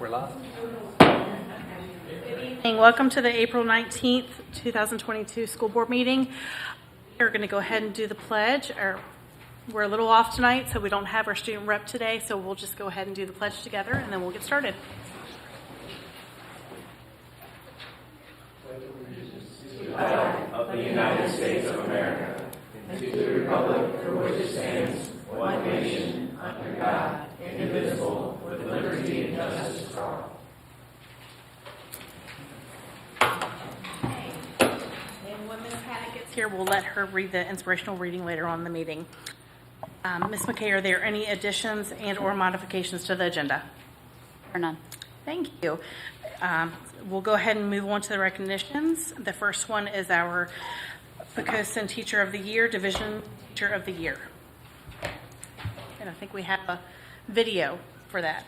We're live. Good evening. Welcome to the April 19th, 2022 school board meeting. We're going to go ahead and do the pledge. We're a little off tonight, so we don't have our student rep today, so we'll just go ahead and do the pledge together, and then we'll get started. Of the United States of America, and to the republic for which it stands, one nation, under God, indivisible, with liberty and justice for all. And when Ms. Haddock gets here, we'll let her read the inspirational reading later on in the meeting. Ms. McKay, are there any additions and or modifications to the agenda? Or none. Thank you. We'll go ahead and move on to the recognitions. The first one is our Poquoson Teacher of the Year, Division Teacher of the Year. And I think we have a video for that.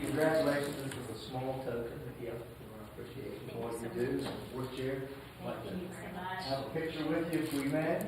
Congratulations, this is a small token of appreciation for what you do. So, fourth chair, I'd like to have a picture with you if we may.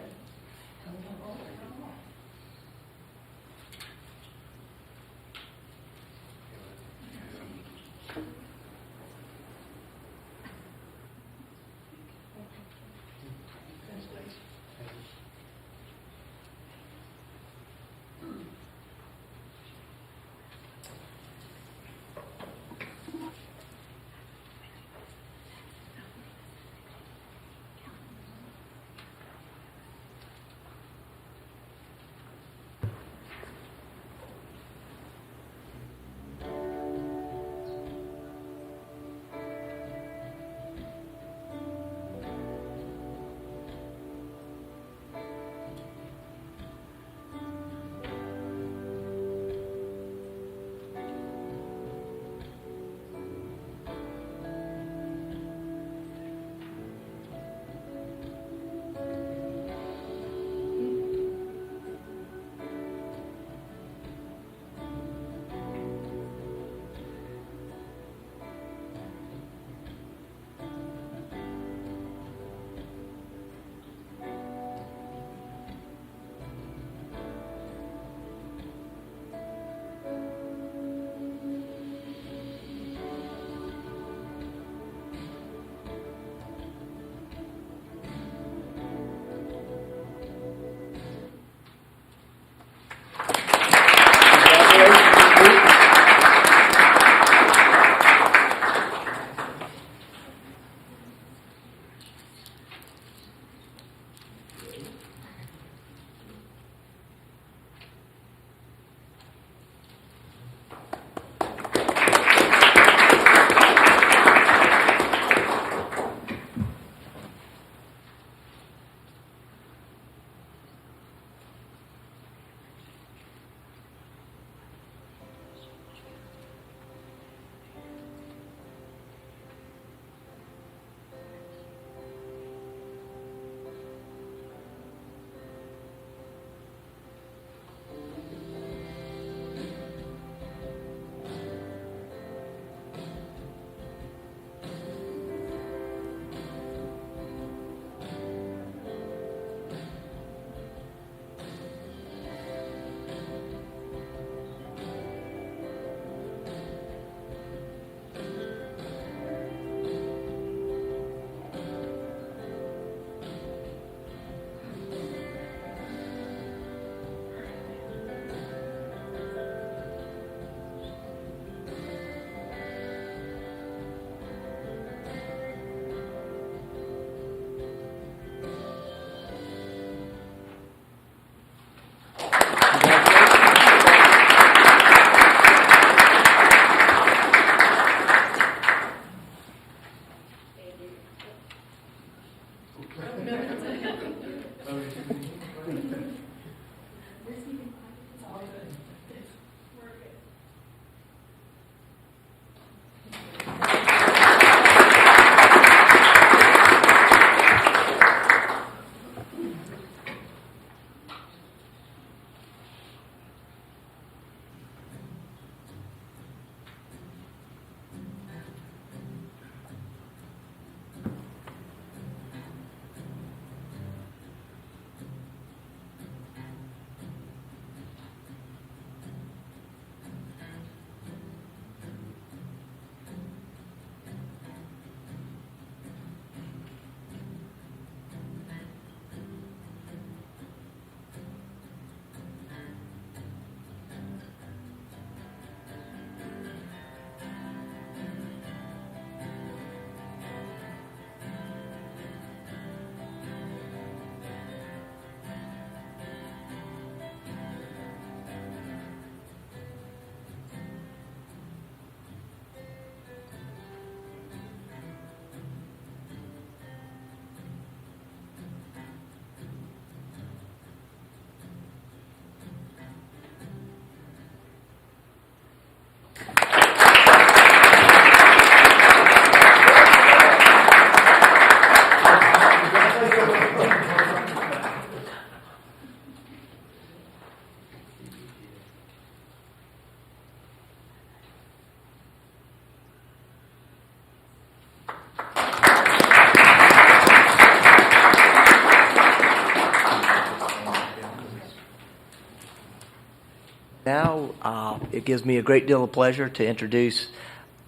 Now, it gives me a great deal of pleasure to introduce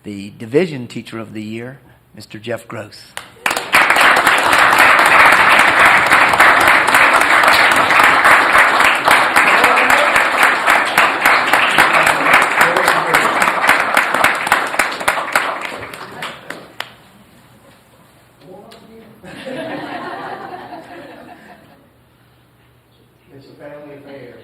the Division Teacher of the Year, Mr. Jeff Gross. It's a family affair.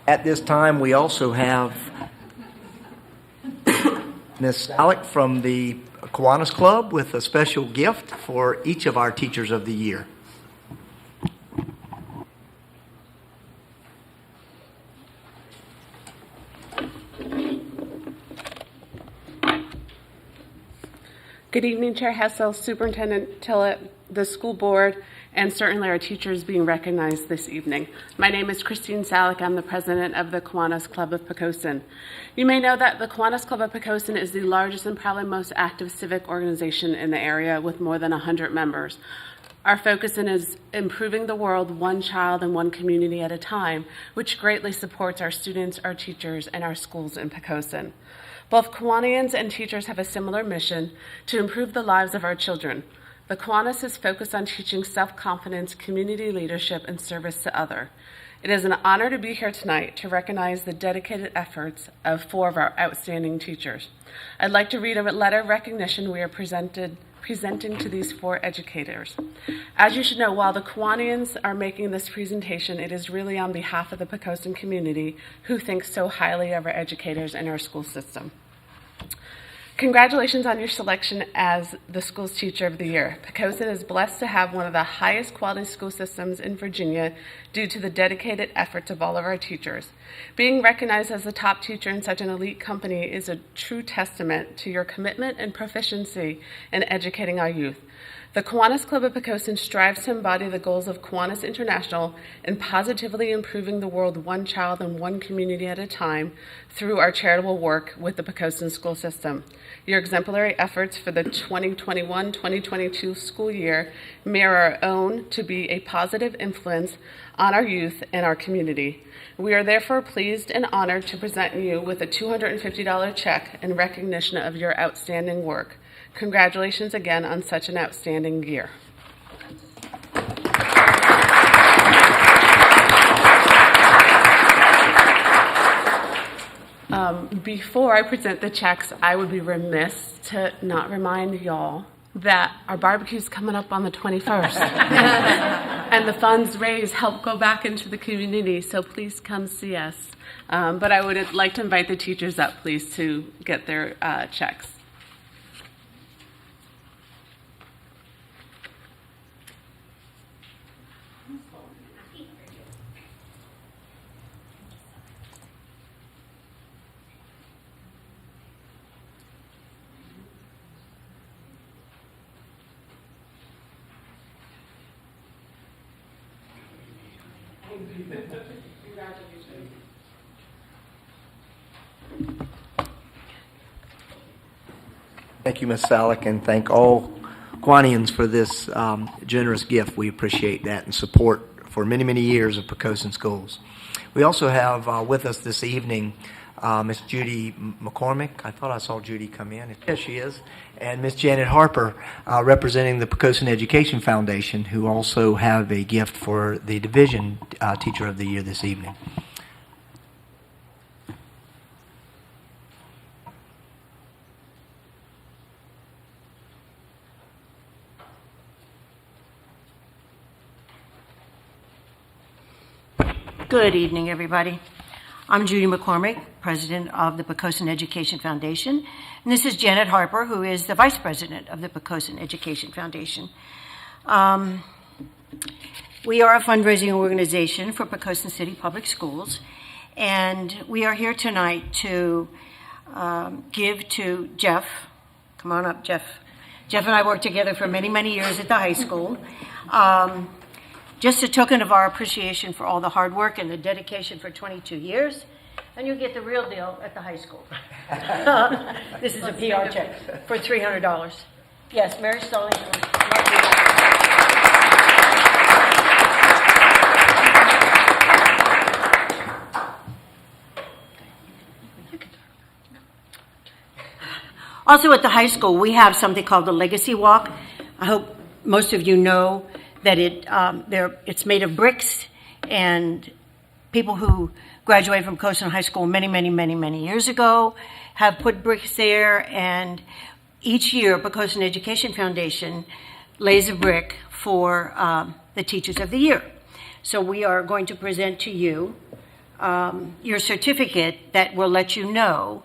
At this time, we also have Ms. Salek from the Kiwanis Club with a special gift for each of our Teachers of the Year. Good evening, Chair Hessel, Superintendent Tillett, the school board, and certainly our teachers being recognized this evening. My name is Christine Salek. I'm the president of the Kiwanis Club of Poquoson. You may know that the Kiwanis Club of Poquoson is the largest and probably most active civic organization in the area with more than 100 members. Our focus is improving the world one child and one community at a time, which greatly supports our students, our teachers, and our schools in Poquoson. Both Kiwanians and teachers have a similar mission to improve the lives of our children. The Kiwanis is focused on teaching self-confidence, community leadership, and service to others. It is an honor to be here tonight to recognize the dedicated efforts of 4 of our outstanding teachers. I'd like to read a letter of recognition we are presenting to these 4 educators. As you should know, while the Kiwanians are making this presentation, it is really on behalf of the Poquoson community who thinks so highly of our educators and our school system. Congratulations on your selection as the school's teacher of the year. Poquoson is blessed to have one of the highest quality school systems in Virginia due to the dedicated efforts of all of our teachers. Being recognized as the top teacher in such an elite company is a true testament to your commitment and proficiency in educating our youth. The Kiwanis Club of Poquoson strives to embody the goals of Kiwanis International in positively improving the world one child and one community at a time through our charitable work with the Poquoson school system. Your exemplary efforts for the 2021-2022 school year mirror our own to be a positive influence on our youth and our community. We are therefore pleased and honored to present you with a $250 check in recognition of your outstanding work. Congratulations again on such an outstanding year. Before I present the checks, I would be remiss to not remind y'all that our barbecue's coming up on the 21st. And the funds raised help go back into the community, so please come see us. But I would like to invite the teachers up, please, to get their checks. Thank you, Ms. Salek, and thank all Kiwanians for this generous gift. We appreciate that and support for many, many years of Poquoson schools. We also have with us this evening Ms. Judy McCormick. I thought I saw Judy come in. Yes, she is. And Ms. Janet Harper, representing the Poquoson Education Foundation, who also have a gift for the Division Teacher of the Year this evening. Good evening, everybody. I'm Judy McCormick, president of the Poquoson Education Foundation, and this is Janet Harper, who is the vice president of the Poquoson Education Foundation. We are a fundraising organization for Poquoson City Public Schools, and we are here tonight to give to Jeff. Come on up, Jeff. Jeff and I worked together for many, many years at the high school. Just a token of our appreciation for all the hard work and the dedication for 22 years, and you get the real deal at the high school. This is a PR check for $300. Yes, Mary Stallings. Also at the high school, we have something called the Legacy Walk. I hope most of you know that it's made of bricks, and people who graduated from Poquoson High School many years ago have put bricks there, and each year Poquoson Education Foundation lays a brick for the Teachers of the Year. So we are going to present to you your certificate that will let you know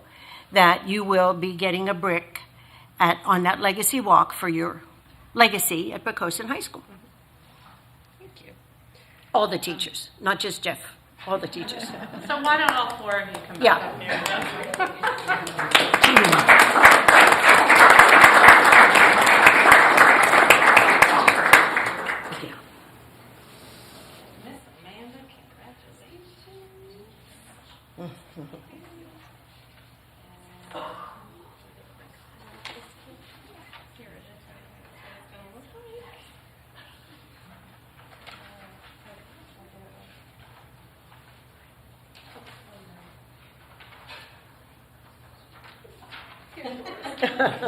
that you will be getting a brick on that Legacy Walk for your legacy at Poquoson High School. All the teachers, not just Jeff, all the teachers. So why don't all four of you come Yeah. back up here? Miss Amanda, congratulations.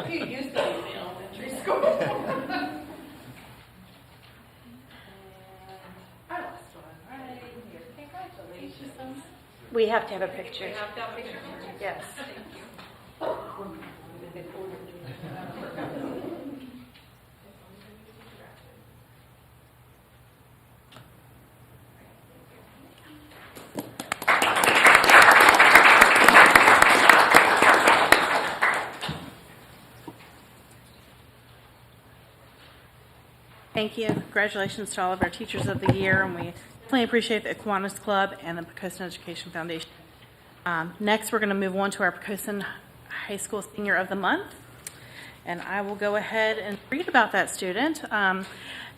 You used to be in elementary school. I lost one. Right here. Congratulations. We have to have a picture. We have to have a picture. Yes. Thank you. Congratulations to all of our Teachers of the Year, and we definitely appreciate the Kiwanis Club and the Poquoson Education Foundation. Next, we're going to move on to our Poquoson High School Senior of the Month, and I will go ahead and read about that student.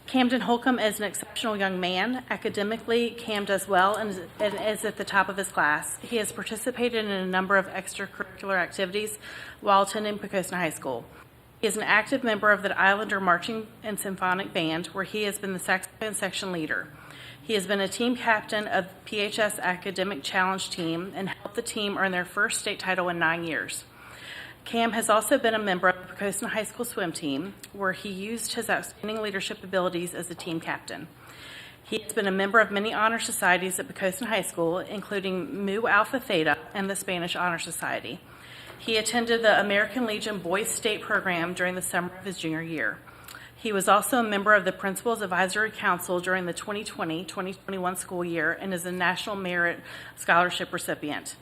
Camden Holcomb is an exceptional young man. Academically, Cam does well and is at the top of his class. He has participated in a number of extracurricular activities while attending Poquoson High School. He is an active member of the Islander Marching and Symphonic Band, where he has been the saxophone section leader. He has been a team captain of PHS Academic Challenge Team and helped the team earn their first state title in 9 years. Cam has also been a member of the Poquoson High School swim team, where he used his outstanding leadership abilities as a team captain. He has been a member of many honor societies at Poquoson High School, including Mu Alpha Theta and the Spanish Honor Society. He attended the American Legion Boys State Program during the summer of his junior year. He was also a member of the Principal's Advisory Council during the 2020-2021 school year and is a National Merit Scholarship recipient.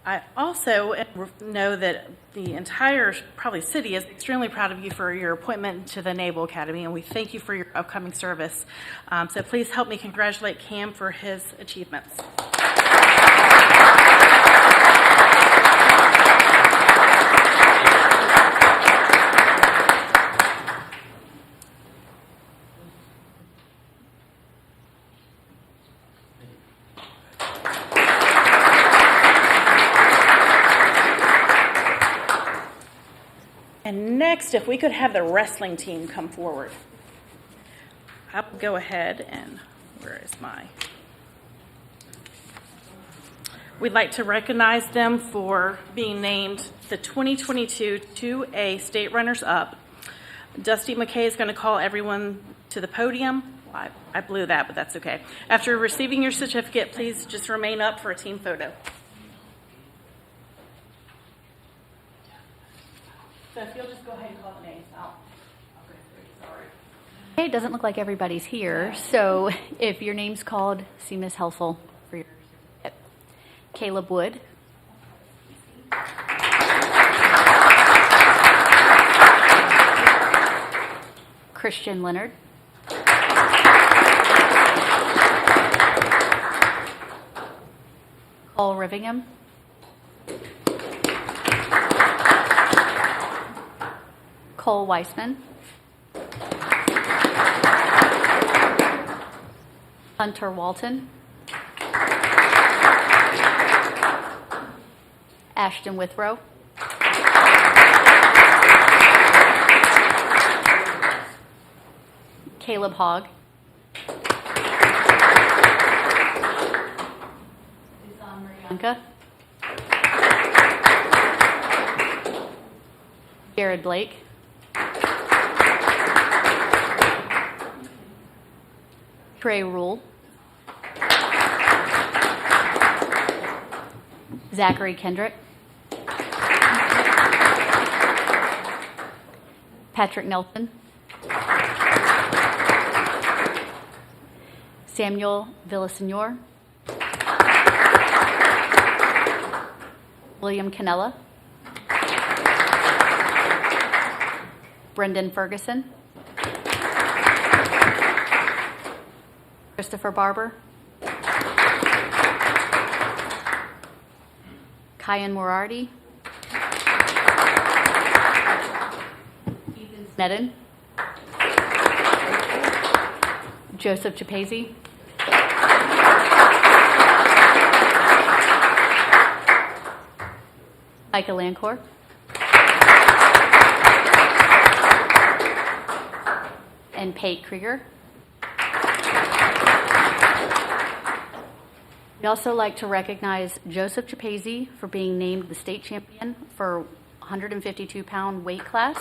I also know that the entire, probably, city is extremely proud of you for your appointment to the Naval Academy, and we thank you for your upcoming service. So please help me congratulate Cam for his achievements. And next, if we could have the wrestling team come forward. I'll go ahead and, where is my? We'd like to recognize them for being named the 2022 2A State Runners-Up. Dusty McKay is going to call everyone to the podium. Well, I blew that, but that's okay. After receiving your certificate, please just remain up for a team photo. So if you'll just go ahead and call the names out. Sorry. Okay, it doesn't look like everybody's here, so if your name's called, see Ms. Helpful for your certificate. Caleb Wood. Christian Leonard. Paul Rivingham. Cole Weissman. Hunter Walton. Ashton Withrow. Caleb Hogg. Marianka. Jared Blake. Trey Rule. Zachary Kendrick. Patrick Nelson. Samuel Villasenor. William Canella. Brendan Ferguson. Christopher Barber. Kyan Morardi. Ethan Snedden. Joseph Chapezi. Micah Lancor. And Pate Krieger. We'd also like to recognize Joseph Chapezi for being named the state champion for 152-pound weight class.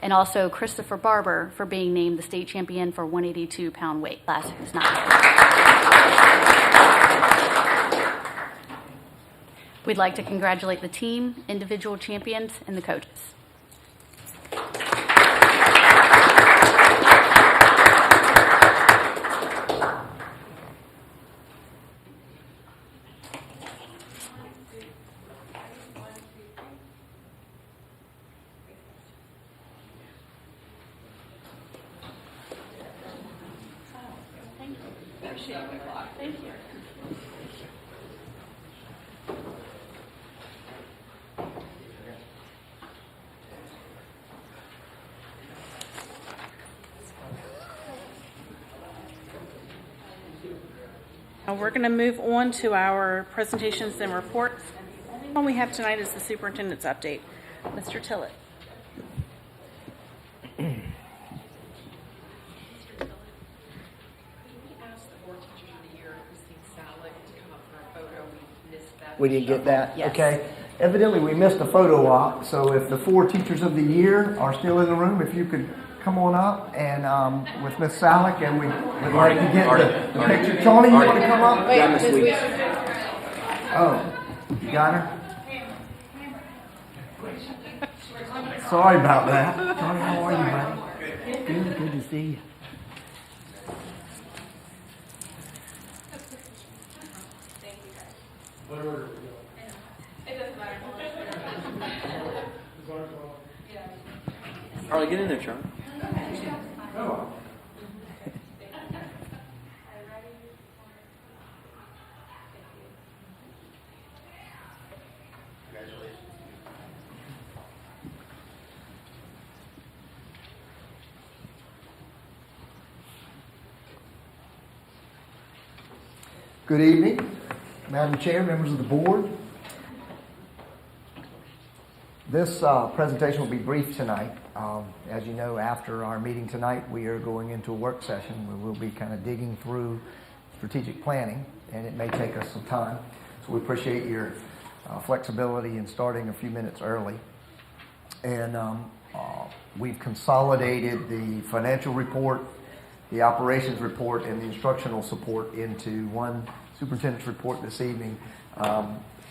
And also Christopher Barber for being named the state champion for 182-pound weight class, who's not here. We'd like to congratulate the team, individual champions, and the coaches. Now we're going to move on to our presentations and reports. The only one we have tonight is the superintendent's update. Mr. Tillett. We didn't get that? Yes. Okay. Evidently, we missed a photo op, so if the 4 teachers of the year are still in the room, if you could come on up and with Miss Salick, and we'd like to get the picture. Charlie, you want to come up? Oh, you got her? Sorry about that. Charlie, how are you, buddy? Good to see you. Charlie, get in there, Charlie. Good evening, Madam Chair, members of the board. This presentation will be brief tonight. As you know, after our meeting tonight, we are going into a work session where we'll be kind of digging through strategic planning, and it may take us some time. So we appreciate your flexibility in starting a few minutes early. And we've consolidated the financial report, the operations report, and the instructional support into one superintendent's report this evening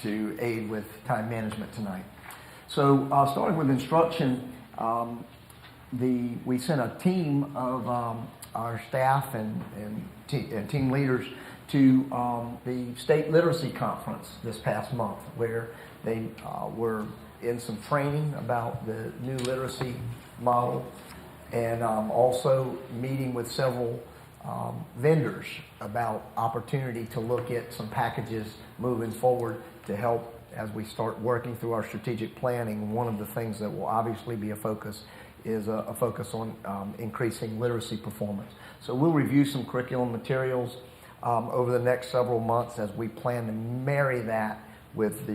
to aid with time management tonight. So starting with instruction, we sent a team of our staff and team leaders to the state literacy conference this past month, where they were in some training about the new literacy model, and also meeting with several vendors about opportunity to look at some packages moving forward to help as we start working through our strategic planning. One of the things that will obviously be a focus is a focus on increasing literacy performance. So we'll review some curriculum materials over the next several months as we plan to marry that with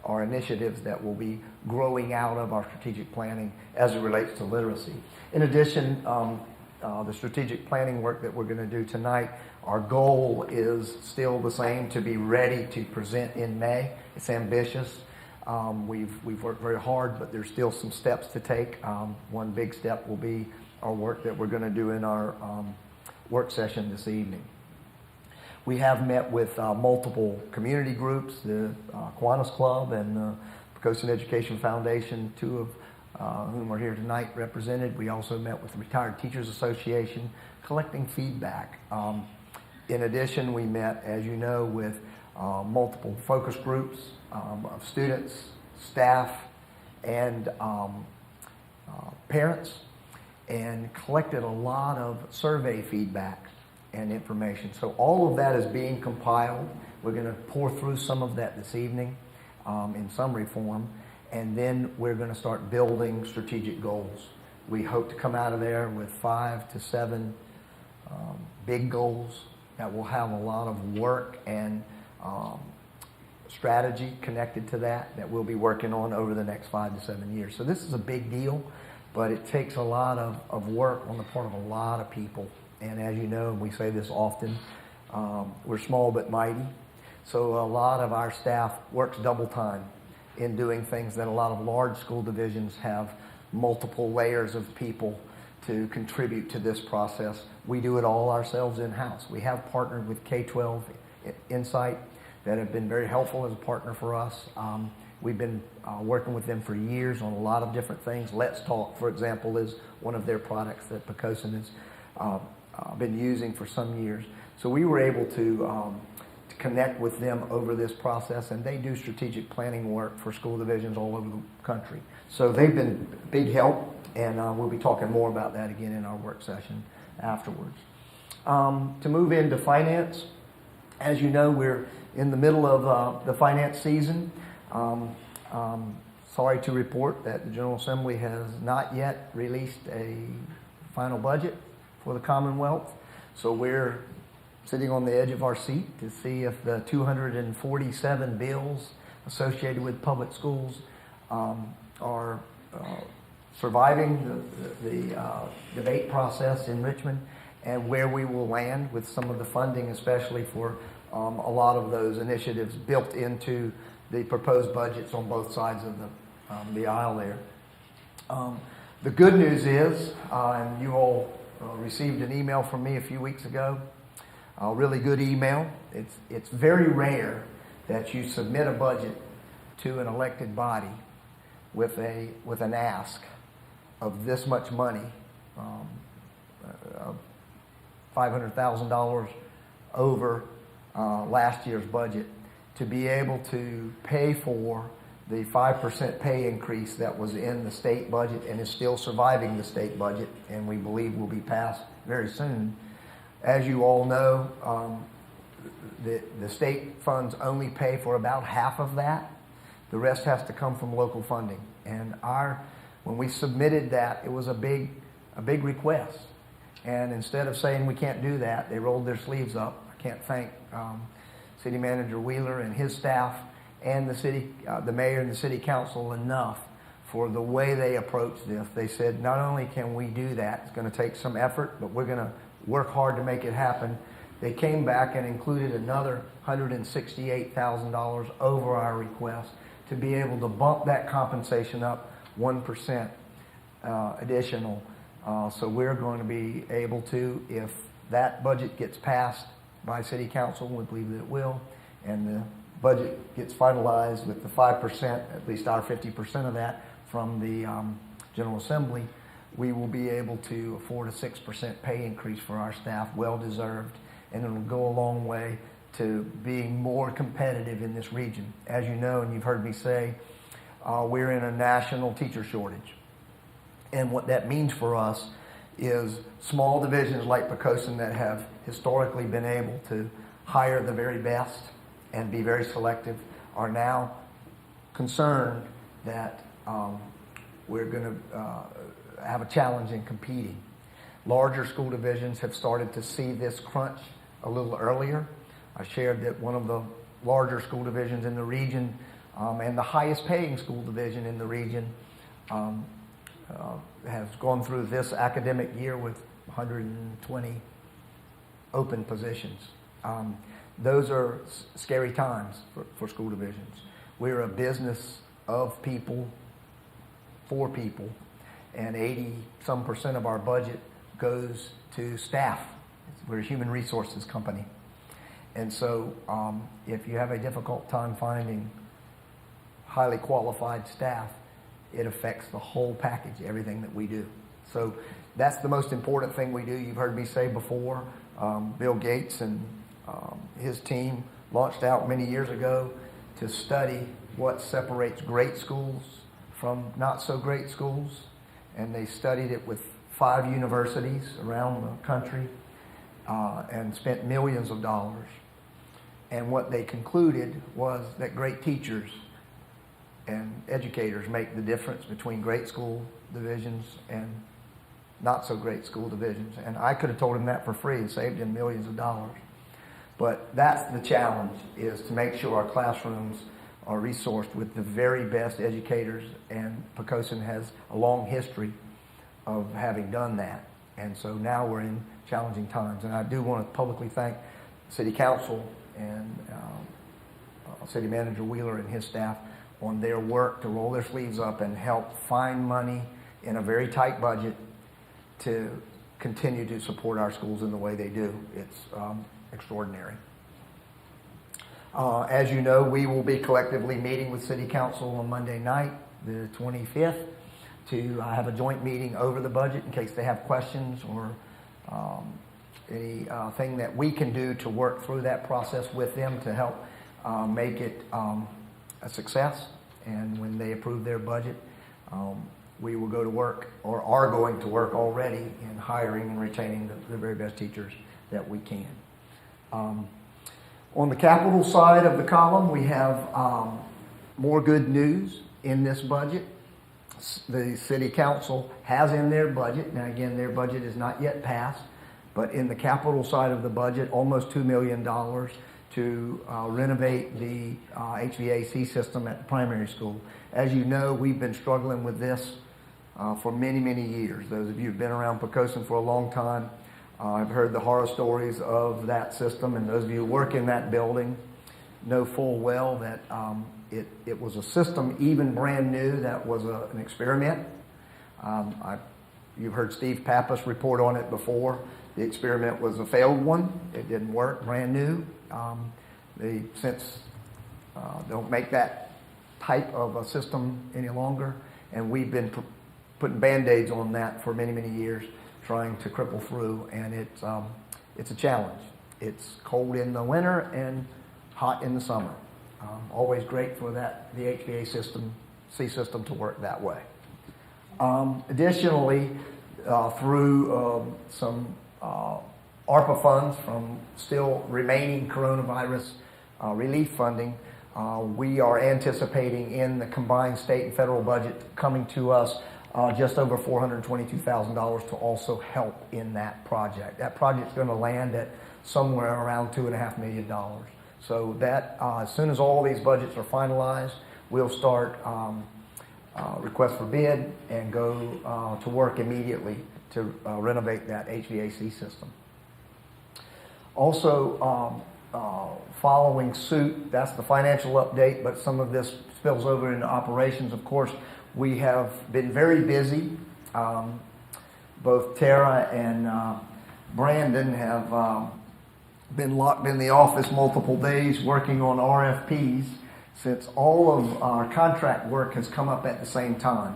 our initiatives that will be growing out of our strategic planning as it relates to literacy. In addition, the strategic planning work that we're going to do tonight, our goal is still the same, to be ready to present in May. It's ambitious. We've worked very hard, but there's still some steps to take. One big step will be our work that we're going to do in our work session this evening. We have met with multiple community groups, the Kiwanis Club and the Poquoson Education Foundation, two of whom are here tonight represented. We also met with the Retired Teachers Association, collecting feedback. In addition, we met, as you know, with multiple focus groups of students, staff, and parents, and collected a lot of survey feedback and information. So all of that is being compiled. We're going to pour through some of that this evening in summary form, and then we're going to start building strategic goals. We hope to come out of there with 5 to 7 big goals that will have a lot of work and strategy connected to that we'll be working on over the next 5 to 7 years. So this is a big deal, but it takes a lot of work on the part of a lot of people. And as you know, and we say this often, we're small but mighty. So a lot of our staff works double time in doing things that a lot of large school divisions have multiple layers of people to contribute to this process. We do it all ourselves in-house. We have partnered with K-12 Insight that have been very helpful as a partner for us. We've been working with them for years on a lot of different things. Let's Talk, for example, is one of their products that Poquoson has been using for some years. So we were able to connect with them over this process, and they do strategic planning work for school divisions all over the country. So they've been big help, and we'll be talking more about that again in our work session afterwards. To move into finance, as you know, we're in the middle of the finance season. Sorry to report that the General Assembly has not yet released a final budget for the Commonwealth. So we're sitting on the edge of our seat to see if the 247 bills associated with public schools are surviving the debate process in Richmond, and where we will land with some of the funding, especially for a lot of those initiatives built into the proposed budgets on both sides of the aisle there. The good news is, and you all received an email from me a few weeks ago, a really good email. It's very rare that you submit a budget to an elected body with an ask of this much money, $500,000 over last year's budget, to be able to pay for the 5% pay increase that was in the state budget and is still surviving the state budget, and we believe will be passed very soon. As you all know, the state funds only pay for about half of that. The rest has to come from local funding. And when we submitted that, it was a big request. And instead of saying we can't do that, they rolled their sleeves up. I can't thank City Manager Wheeler and his staff and the mayor and the city council enough for the way they approached this. They said, not only can we do that, it's going to take some effort, but we're going to work hard to make it happen. They came back and included another $168,000 over our request to be able to bump that compensation up 1% additional. So we're going to be able to, if that budget gets passed by City Council, we believe that it will, and the budget gets finalized with the 5%, at least our 50% of that from the General Assembly, we will be able to afford a 6% pay increase for our staff, well deserved, and it'll go a long way to being more competitive in this region. As you know, and you've heard me say, we're in a national teacher shortage. And what that means for us is small divisions like Poquoson that have historically been able to hire the very best and be very selective are now concerned that we're going to have a challenge in competing. Larger school divisions have started to see this crunch a little earlier. I shared that one of the larger school divisions in the region and the highest paying school division in the region has gone through this academic year with 120 open positions. Those are scary times for school divisions. We're a business of people, for people, and 80% of our budget goes to staff. We're a human resources company. And so if you have a difficult time finding highly qualified staff, it affects the whole package, everything that we do. So that's the most important thing we do. You've heard me say before, Bill Gates and his team launched out many years ago to study what separates great schools from not so great schools. And they studied it with 5 universities around the country and spent millions of dollars. And what they concluded was that great teachers and educators make the difference between great school divisions and not so great school divisions. And I could have told him that for free and saved him millions of dollars. But that's the challenge, is to make sure our classrooms are resourced with the very best educators, and Poquoson has a long history of having done that. And so now we're in challenging times. And I do want to publicly thank City Council and City Manager Wheeler and his staff on their work to roll their sleeves up and help find money in a very tight budget to continue to support our schools in the way they do. It's extraordinary. As you know, we will be collectively meeting with City Council on Monday night, the 25th, to have a joint meeting over the budget in case they have questions or anything that we can do to work through that process with them to help make it a success. And when they approve their budget, we will go to work, or are going to work already, in hiring and retaining the very best teachers that we can. On the capital side of the column, we have more good news in this budget. The City Council has in their budget, now again, their budget is not yet passed, but in the capital side of the budget, almost $2 million to renovate the HVAC system at the primary school. As you know, we've been struggling with this for many, many years. Those of you who've been around Poquoson for a long time have heard the horror stories of that system, and those of you who work in that building know full well that it was a system, even brand new, that was an experiment. You've heard Steve Pappas report on it before. The experiment was a failed one. It didn't work, brand new. They since don't make that type of a system any longer, and we've been putting Band-Aids on that for many, many years, trying to cripple through, and it's a challenge. It's cold in the winter and hot in the summer. Always great for the HVAC system to work that way. Additionally, through some ARPA funds from still remaining coronavirus relief funding, we are anticipating in the combined state and federal budget coming to us just over $422,000 to also help in that project. That project's going to land at somewhere around $2.5 million. So that as soon as all these budgets are finalized, we'll start request for bid and go to work immediately to renovate that HVAC system. Also, following suit, that's the financial update, but some of this spills over into operations. Of course, we have been very busy. Both Tara and Brandon have been locked in the office multiple days working on RFPs, since all of our contract work has come up at the same time.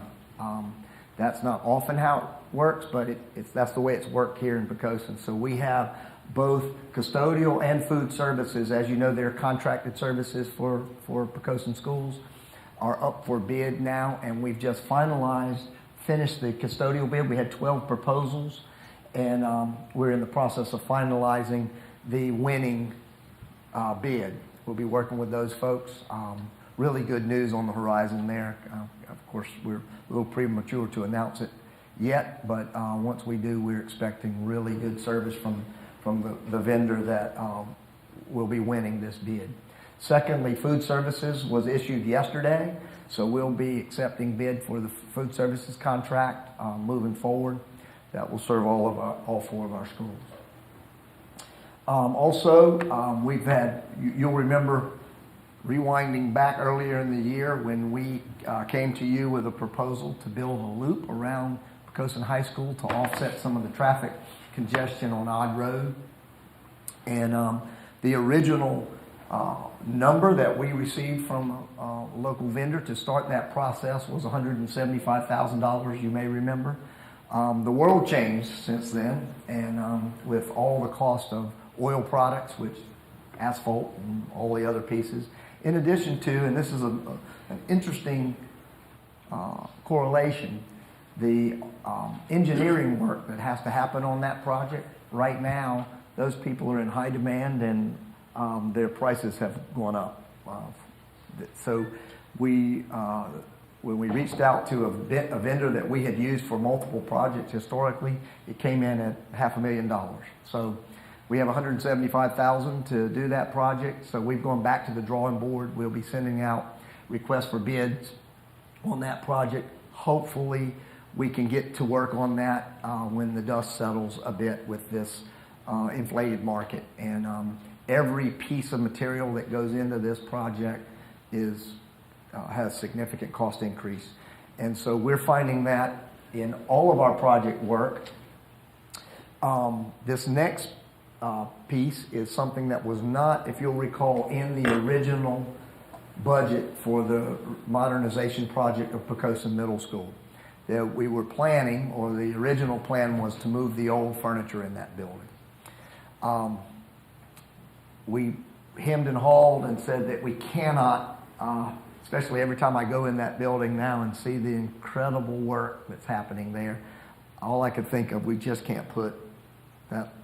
That's not often how works, but that's the way it's worked here in Poquoson. So we have both custodial and food services. As you know, they're contracted services for Poquoson schools are up for bid now, and we've just finished the custodial bid. We had 12 proposals, and we're in the process of finalizing the winning bid. We'll be working with those folks. Really good news on the horizon there. Of course, we're a little premature to announce it yet, but once we do, we're expecting really good service from the vendor that will be winning this bid. Secondly, food services was issued yesterday, so we'll be accepting bid for the food services contract moving forward. That will serve all 4 of our schools. We've had, you'll remember rewinding back earlier in the year when we came to you with a proposal to build a loop around Poquoson High School to offset some of the traffic congestion on Odd Road. And the original number that we received from a local vendor to start that process was $175,000, you may remember. The world changed since then, and with all the cost of oil products, which asphalt and all the other pieces, in addition to, and this is an interesting correlation, the engineering work that has to happen on that project. Right now, those people are in high demand, and their prices have gone up. So when we reached out to a vendor that we had used for multiple projects historically, it came in at $500,000. So we have $175,000 to do that project. So we've gone back to the drawing board. We'll be sending out requests for bids on that project. Hopefully we can get to work on that when the dust settles a bit with this inflated market. And every piece of material that goes into this project has significant cost increase. And so we're finding that in all of our project work. This next piece is something that was not, if you'll recall, in the original budget for the modernization project of Poquoson Middle School. That we were planning, or the original plan was to move the old furniture in that building. We hemmed and hawed and said that we cannot, especially every time I go in that building now and see the incredible work that's happening there, all I could think of, we just can't put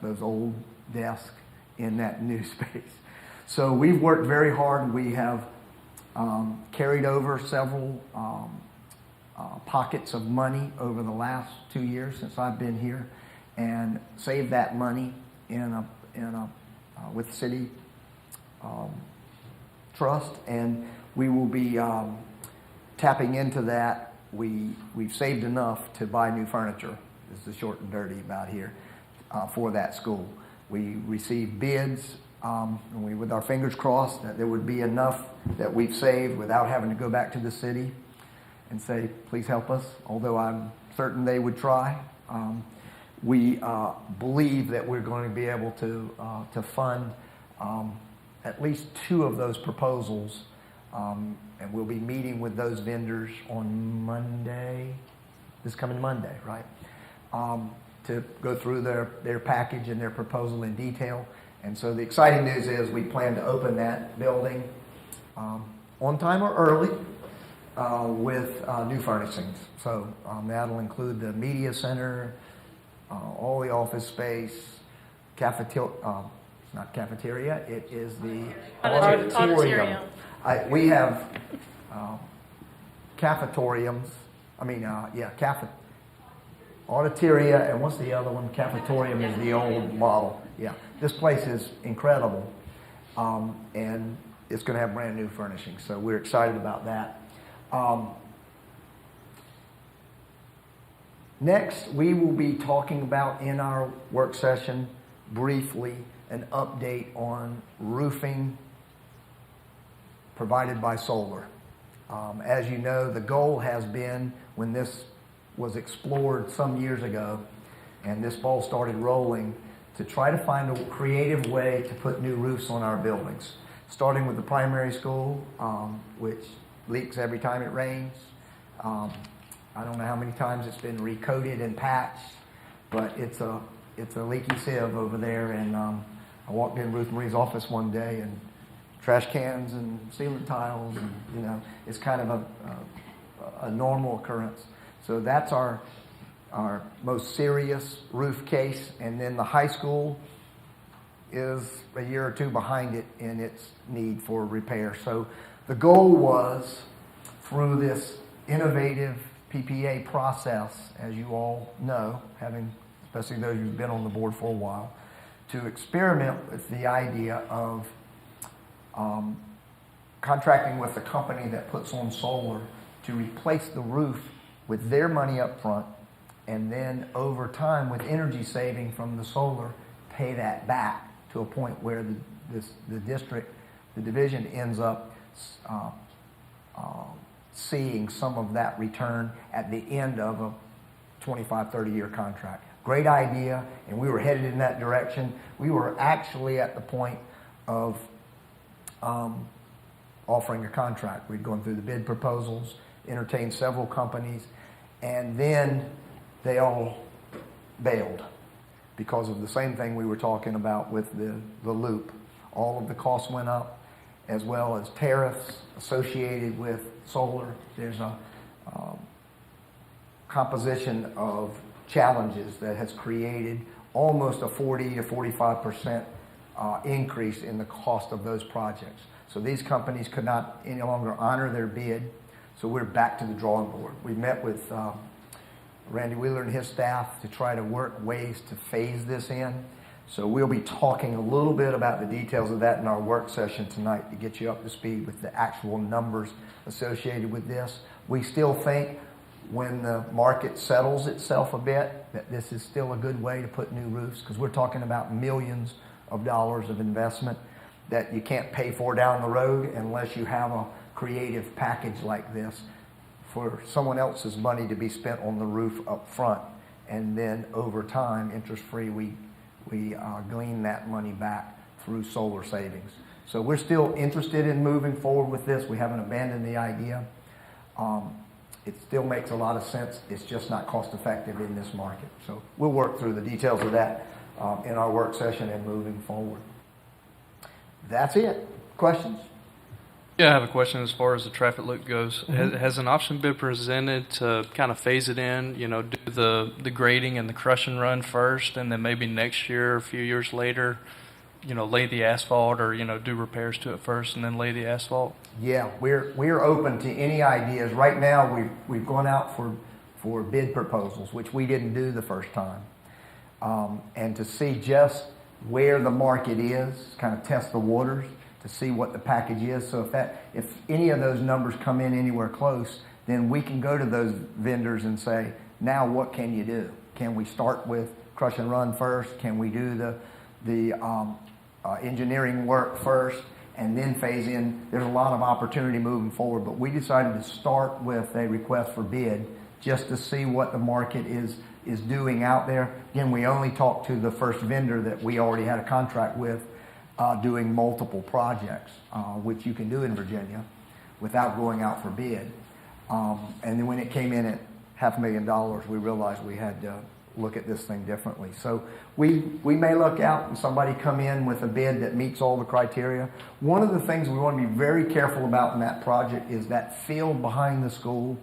those old desks in that new space. So we've worked very hard. We have carried over several pockets of money over the last 2 years since I've been here, and saved that money with city trust, and we will be tapping into that. We've saved enough to buy new furniture. This is the short and dirty about here for that school. We received bids, and we, with our fingers crossed, that there would be enough that we've saved without having to go back to the city and say, please help us, although I'm certain they would try. We believe that we're going to be able to fund at least 2 of those proposals, and we'll be meeting with those vendors on Monday, this coming Monday, right? To go through their package and their proposal in detail. And so the exciting news is we plan to open that building on time or early with new furnishings. So that'll include the media center, all the office space, not cafeteria, it is the auditorium. We have cafetoriums, auditoria, and what's the other one? Cafetorium is the old model. Yeah, this place is incredible, and it's going to have brand new furnishings, so we're excited about that. Next, we will be talking about in our work session briefly an update on roofing provided by solar. As you know, the goal has been, when this was explored some years ago and this ball started rolling, to try to find a creative way to put new roofs on our buildings, starting with the primary school, which leaks every time it rains, I don't know how many times it's been recoated and patched, but it's a leaky sieve over there. And I walked in Ruth Marie's office one day, and trash cans and ceiling tiles, and it's kind of a normal occurrence. So that's our most serious roof case. And then the high school is a year or two behind it in its need for repair. So the goal was, through this innovative PPA process, as you all know, especially those who've been on the board for a while, to experiment with the idea of contracting with a company that puts on solar to replace the roof with their money up front, and then over time, with energy saving from the solar, pay that back to a point where the division ends up seeing some of that return at the end of a 25, 30-year contract. Great idea, and we were headed in that direction. We were actually at the point of offering a contract. We'd gone through the bid proposals, entertained several companies, and then they all bailed because of the same thing we were talking about with the loop. All of the costs went up, as well as tariffs associated with solar. There's a composition of challenges that has created almost a 40 to 45% increase in the cost of those projects. So these companies could not any longer honor their bid, so we're back to the drawing board. We met with Randy Wheeler and his staff to try to work ways to phase this in. So we'll be talking a little bit about the details of that in our work session tonight to get you up to speed with the actual numbers associated with this. We still think when the market settles itself a bit that this is still a good way to put new roofs, because we're talking about millions of dollars of investment that you can't pay for down the road unless you have a creative package like this for someone else's money to be spent on the roof up front, and then over time, interest-free, we glean that money back through solar savings. So we're still interested in moving forward with this. We haven't abandoned the idea. It still makes a lot of sense. It's just not cost-effective in this market. So we'll work through the details of that in our work session and moving forward. That's it. Questions? Yeah, I have a question as far as the traffic loop goes. Has an option been presented to kind of phase it in, do the grading and the crush and run first, and then maybe next year, a few years later, lay the asphalt, or, do repairs to it first and then lay the asphalt? Yeah, we're open to any ideas. Right now, we've gone out for bid proposals, which we didn't do the first time, and to see just where the market is, kind of test the waters to see what the package is. So if any of those numbers come in anywhere close, then we can go to those vendors and say, now what can you do? Can we start with crush and run first? Can we do the engineering work first and then phase in? There's a lot of opportunity moving forward, but we decided to start with a request for bid just to see what the market is doing out there. Again, we only talked to the first vendor that we already had a contract with, doing multiple projects, which you can do in Virginia without going out for bid. And then when it came in at $500,000, we realized we had to look at this thing differently. So we may look out and somebody come in with a bid that meets all the criteria. One of the things we want to be very careful about in that project is that field behind the school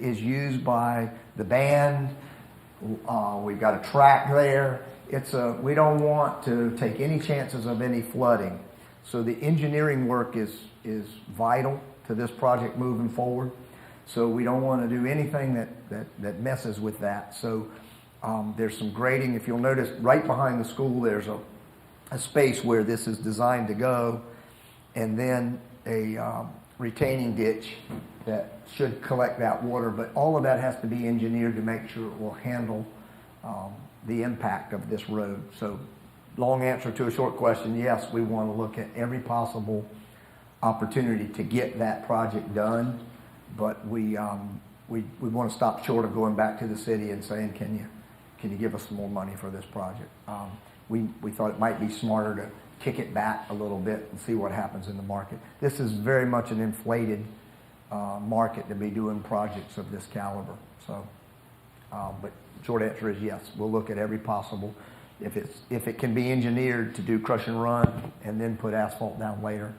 is used by the band. We've got a track there. We don't want to take any chances of any flooding. So the engineering work is vital to this project moving forward. So we don't want to do anything that messes with that. So there's some grading. If you'll notice, right behind the school, there's a space where this is designed to go, and then a retaining ditch that should collect that water. But all of that has to be engineered to make sure it will handle the impact of this road. So long answer to a short question, yes, we want to look at every possible opportunity to get that project done, but we want to stop short of going back to the city and saying, can you give us some more money for this project? We thought it might be smarter to kick it back a little bit and see what happens in the market. This is very much an inflated market to be doing projects of this caliber. So, but short answer is yes. We'll look at every possible. If it can be engineered to do crush and run and then put asphalt down later,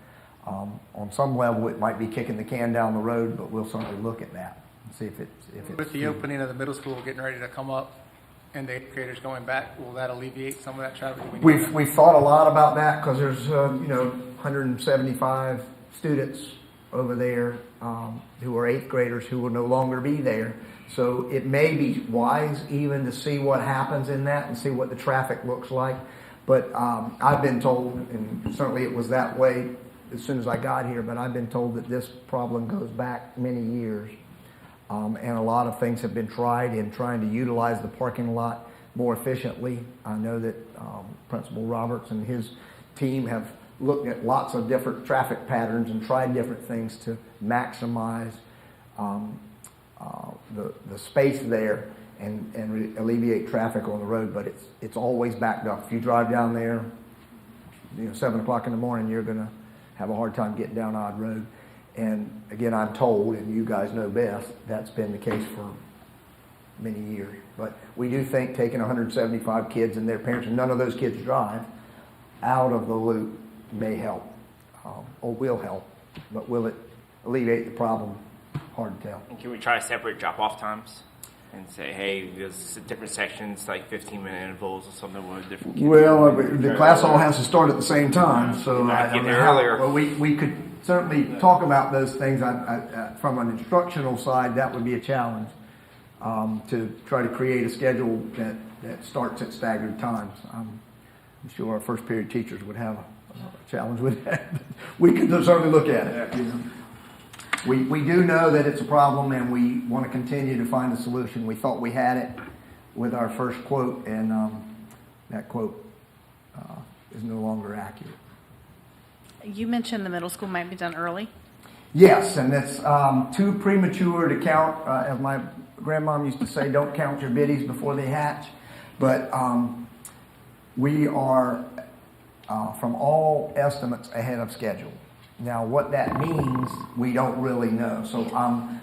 on some level it might be kicking the can down the road, but we'll certainly look at that and see if it's With the opening of the middle school getting ready to come up and the eighth graders going back, will that alleviate some of that traffic? We've thought a lot about that because there's 175 students over there who are eighth graders who will no longer be there. So it may be wise even to see what happens in that and see what the traffic looks like. But I've been told, and certainly it was that way as soon as I got here, but I've been told that this problem goes back many years. And a lot of things have been tried in trying to utilize the parking lot more efficiently. I know that Principal Roberts and his team have looked at lots of different traffic patterns and tried different things to maximize the space there and alleviate traffic on the road, but it's always backed up. If you drive down there, 7 o'clock in the morning, you're going to have a hard time getting down Odd Road. And again, I'm told, and you guys know best, that's been the case for many years. But we do think taking 175 kids and their parents, and none of those kids drive, out of the loop may help, or will help. But will it alleviate the problem? Hard to tell. And can we try to separate drop-off times and say, hey, there's different sections, like 15-minute intervals or something with different kids? Well, the class all has to start at the same time, so Not getting there earlier. Well, we could certainly talk about those things. From an instructional side, that would be a challenge to try to create a schedule that starts at staggered times. I'm sure our first period teachers would have a challenge with that. We could certainly look at it. We do know that it's a problem, and we want to continue to find a solution. We thought we had it with our first quote, and that quote is no longer accurate. You mentioned the middle school might be done early. Yes, and it's too premature to count. As my grandmom used to say, don't count your biddies before they hatch. But we are, from all estimates, ahead of schedule. Now, what that means, we don't really know. So I'm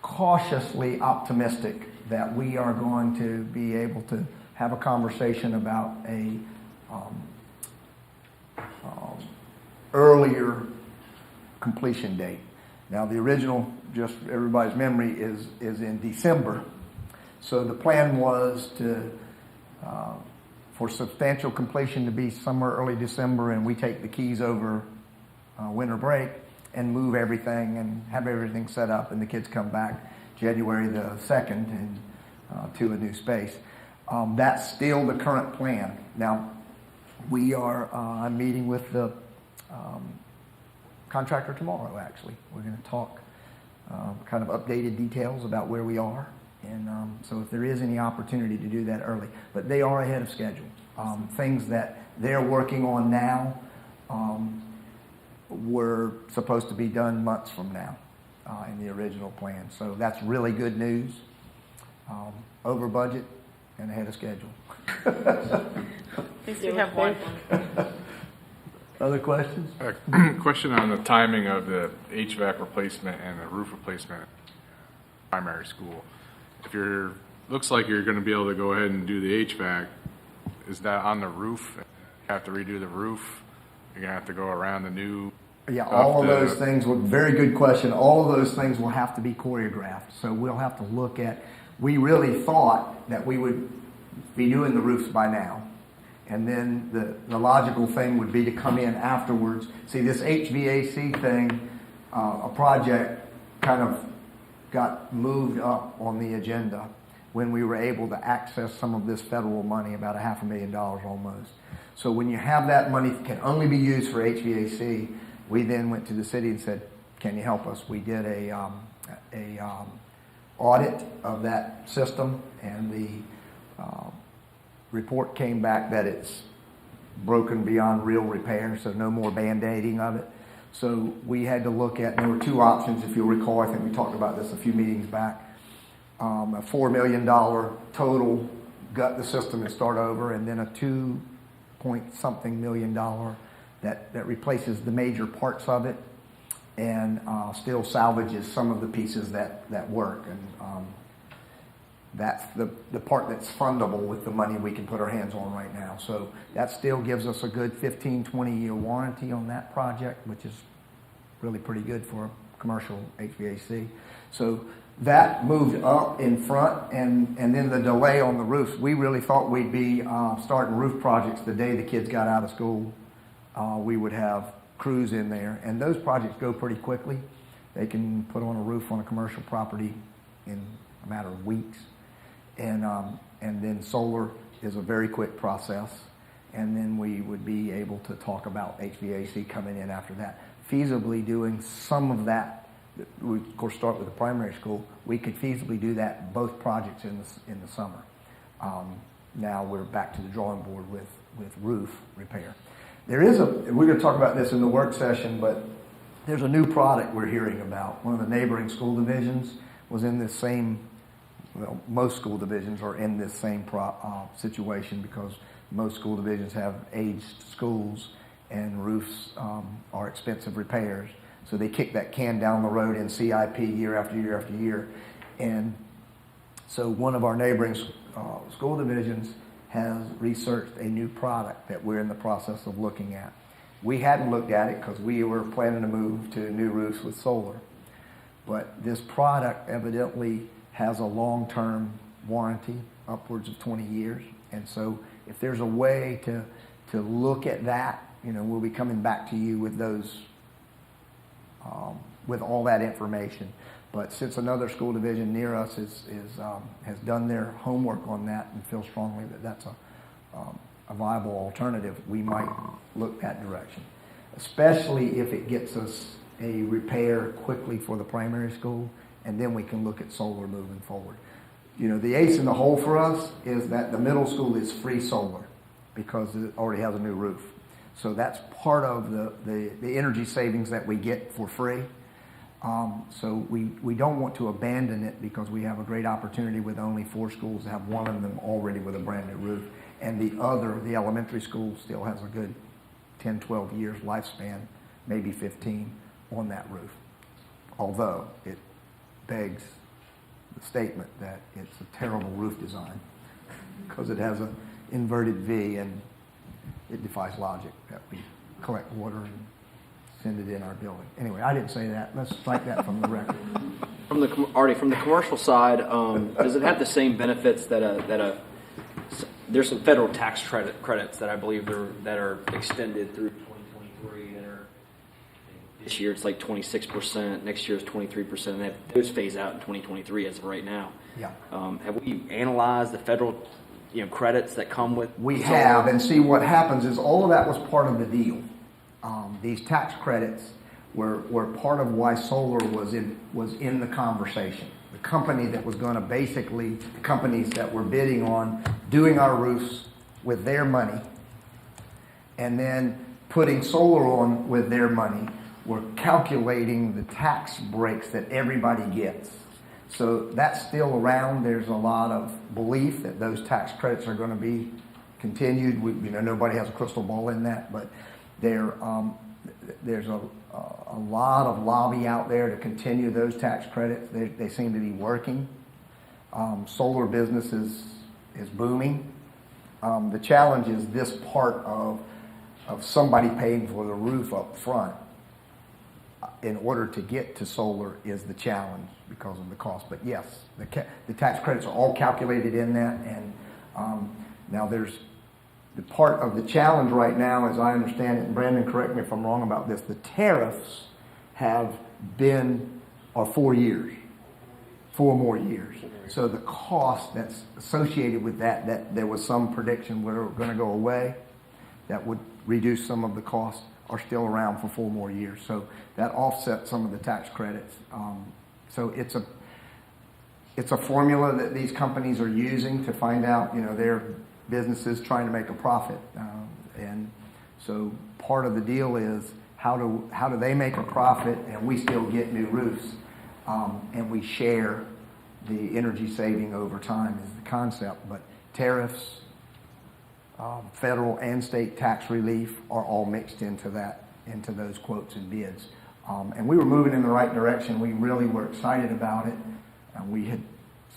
cautiously optimistic that we are going to be able to have a conversation about a earlier completion date. Now, the original, just for everybody's memory, is in December. So the plan was for substantial completion to be somewhere early December, and we take the keys over winter break and move everything and have everything set up, and the kids come back January the 2nd and to a new space. That's still the current plan. Now, I'm meeting with the contractor tomorrow, actually. We're going to talk kind of updated details about where we are. And so if there is any opportunity to do that early. But they are ahead of schedule. Things that they're working on now were supposed to be done months from now in the original plan. So that's really good news. Over budget and ahead of schedule. At least we have one. Other questions? Question on the timing of the HVAC replacement and the roof replacement primary school. If looks like you're going to be able to go ahead and do the HVAC, is that on the roof? You have to redo the roof? You're going to have to go around the new... Yeah, all of those things, very good question. All of those things will have to be choreographed. So we'll have to look at, we really thought that we would be doing the roofs by now. And then the logical thing would be to come in afterwards. See, this HVAC thing, a project kind of got moved up on the agenda when we were able to access some of this federal money, about $500,000 almost. So when you have that money that can only be used for HVAC, we then went to the city and said, can you help us? We did a audit of that system, and the report came back that it's broken beyond real repair, so no more band-aiding of it. So we had to look at, there were two options, if you'll recall, I think we talked about this a few meetings back, a $4 million total, gut the system and start over, and then a $2-point-something million that replaces the major parts of it. and still salvages some of the pieces that work. And that's the part that's fundable with the money we can put our hands on right now. So that still gives us a good 15, 20-year warranty on that project, which is really pretty good for a commercial HVAC. So that moved up in front, and then the delay on the roofs. We really thought we'd be starting roof projects the day the kids got out of school. We would have crews in there, and those projects go pretty quickly. They can put on a roof on a commercial property in a matter of weeks. And then solar is a very quick process, and then we would be able to talk about HVAC coming in after that. Feasibly doing some of that, we of course start with the primary school. We could feasibly do that both projects in the summer. Now we're back to the drawing board with roof repair. We're going to talk about this in the work session, but there's a new product we're hearing about. One of the neighboring school divisions was in this same. Well, most school divisions are in this same situation because most school divisions have aged schools and roofs are expensive repairs. So they kick that can down the road in CIP year after year after year. And so one of our neighboring school divisions has researched a new product that we're in the process of looking at. We hadn't looked at it because we were planning to move to new roofs with solar. But this product evidently has a long-term warranty, upwards of 20 years. And so if there's a way to look at that, we'll be coming back to you with those, with all that information. But since another school division near us has done their homework on that and feels strongly that that's a viable alternative, we might look that direction. Especially if it gets us a repair quickly for the primary school, and then we can look at solar moving forward. The ace in the hole for us is that the middle school is free solar because it already has a new roof. So that's part of the energy savings that we get for free. So we don't want to abandon it because we have a great opportunity with only 4 schools to have one of them already with a brand new roof. And the elementary school still has a good 10, 12 years lifespan, maybe 15 on that roof. Although it begs the statement that it's a terrible roof design because it has an inverted V and it defies logic that we collect water and send it in our building. Anyway, I didn't say that. Let's strike that from the record. From the commercial side, does it have the same benefits that there's some federal tax credits that I believe that are extended through 2023 that are this year it's like 26%, next year is 23%, and those phase out in 2023 as of right now. Yeah. Have we analyzed the federal credits that come with? We have, and see what happens is all of that was part of the deal. These tax credits were part of why solar was in the conversation. The company that was going to the companies that were bidding on doing our roofs with their money and then putting solar on with their money were calculating the tax breaks that everybody gets. So that's still around. There's a lot of belief that those tax credits are going to be continued. Nobody has a crystal ball in that, but there's a lot of lobby out there to continue those tax credits. They seem to be working. Solar business is booming. The challenge is this part of somebody paying for the roof up front in order to get to solar is the challenge because of the cost. But yes, the tax credits are all calculated in that. And now there's the part of the challenge right now, as I understand it, and Brandon, correct me if I'm wrong about this, the tariffs are 4 years, 4 more years. So the cost that's associated with that there was some prediction were going to go away, that would reduce some of the costs, are still around for 4 more years. So that offsets some of the tax credits. So it's a formula that these companies are using to find out, their businesses trying to make a profit. And so part of the deal is how do they make a profit and we still get new roofs, and we share the energy saving over time is the concept. But tariffs, federal and state tax relief are all mixed into those quotes and bids. And we were moving in the right direction. We really were excited about it. And we had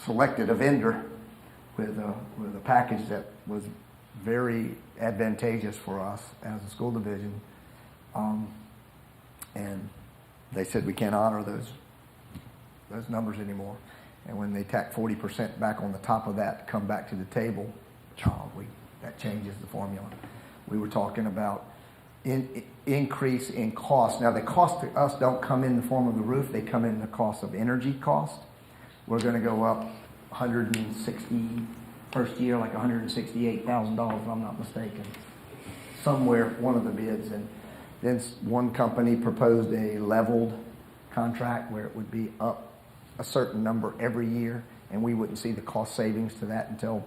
selected a vendor with a package that was very advantageous for us as a school division. And they said we can't honor those numbers anymore. And when they tack 40% back on the top of that to come back to the table, that changes the formula. We were talking about increase in cost. Now, the cost to us don't come in the form of the roof. They come in the cost of energy cost. We're going to go up 160, first year, like $168,000, if I'm not mistaken. Somewhere, one of the bids. And then one company proposed a leveled contract where it would be up a certain number every year, and we wouldn't see the cost savings to that until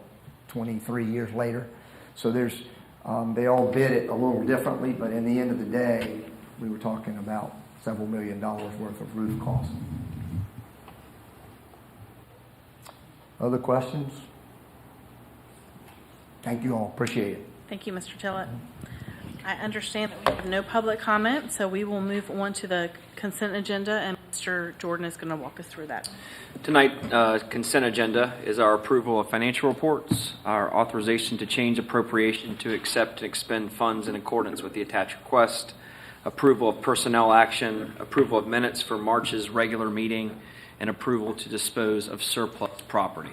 23 years later. So they all bid it a little differently, but in the end of the day, we were talking about several $1 million worth of roof costs. Other questions? Thank you all. Appreciate it. Thank you, Mr. Tillett. I understand that we have no public comment, so we will move on to the consent agenda, and Mr. Jordan is going to walk us through that. Tonight, consent agenda is our approval of financial reports, our authorization to change appropriation to accept and expend funds in accordance with the attached request, approval of personnel action, approval of minutes for March's regular meeting, and approval to dispose of surplus property.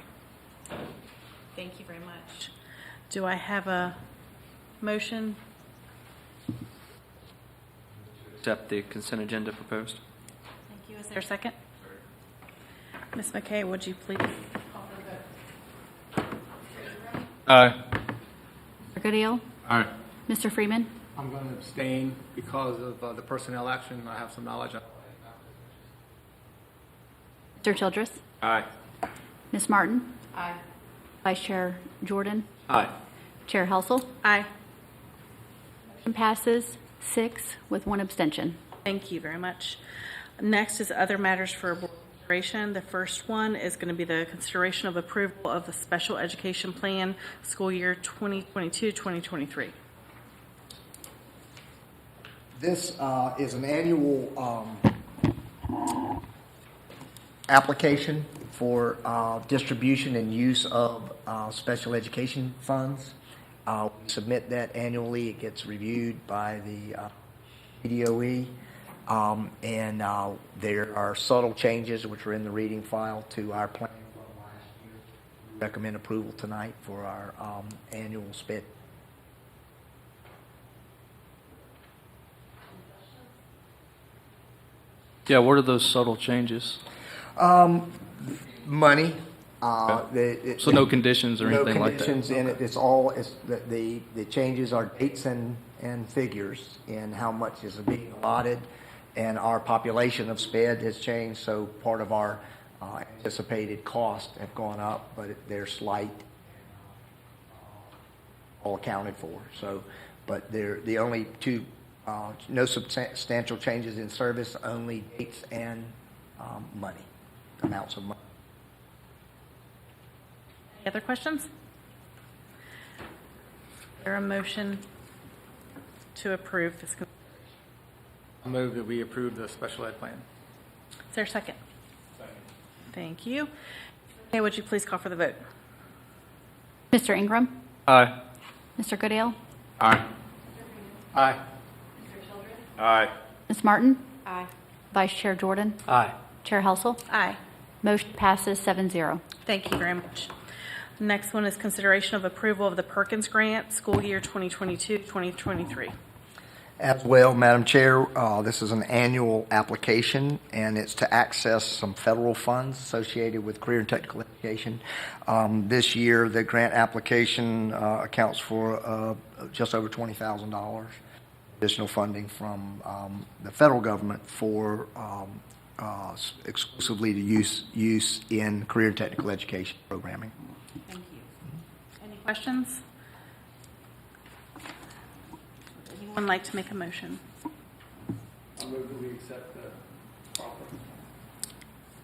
Thank you very much. Do I have a motion? Accept the consent agenda proposed. Thank you. Is there a second? Ms. McKay, would you please call for the vote? Aye. Mr. Goodale? Aye. Mr. Freeman? I'm going to abstain because of the personnel action. I have some knowledge on Mr. Childress? Aye. Ms. Martin? Aye. Vice Chair Jordan? Aye. Chair Helsel? Aye. Motion passes 6 with 1 abstention. Thank you very much. Next is other matters for board consideration. The first one is going to be the consideration of approval of the special education plan school year 2022-2023. This is an annual application for distribution and use of special education funds. We submit that annually. It gets reviewed by the PDOE. And there are subtle changes which are in the reading file to our plan from last year. We recommend approval tonight for our annual sped. Yeah, what are those subtle changes? Money. So no conditions or anything like that? No conditions in it. The changes are dates and figures in how much is being allotted, and our population of SPED has changed, so part of our anticipated costs have gone up, but they're slight, all accounted for. So, but they're the only two, no substantial changes in service, only dates and money, amounts of money. Any other questions? Is there a motion to approve this? I move that we approve the special ed plan. Is there a second? Second. Thank you. Okay, would you please call for the vote? Mr. Ingram? Aye. Mr. Goodale? Aye. Aye. Aye. Ms. Martin? Aye. Vice Chair Jordan? Aye. Chair Helsel? Aye. Motion passes 7-0. Thank you very much. Next one is consideration of approval of the Perkins Grant, school year 2022-2023. As well, Madam Chair, this is an annual application, and it's to access some federal funds associated with career and technical education. This year, the grant application accounts for just over $20,000 additional funding from the federal government for exclusively to use in career and technical education programming. Thank you. Any questions? Would anyone like to make a motion? I move that we accept the offer.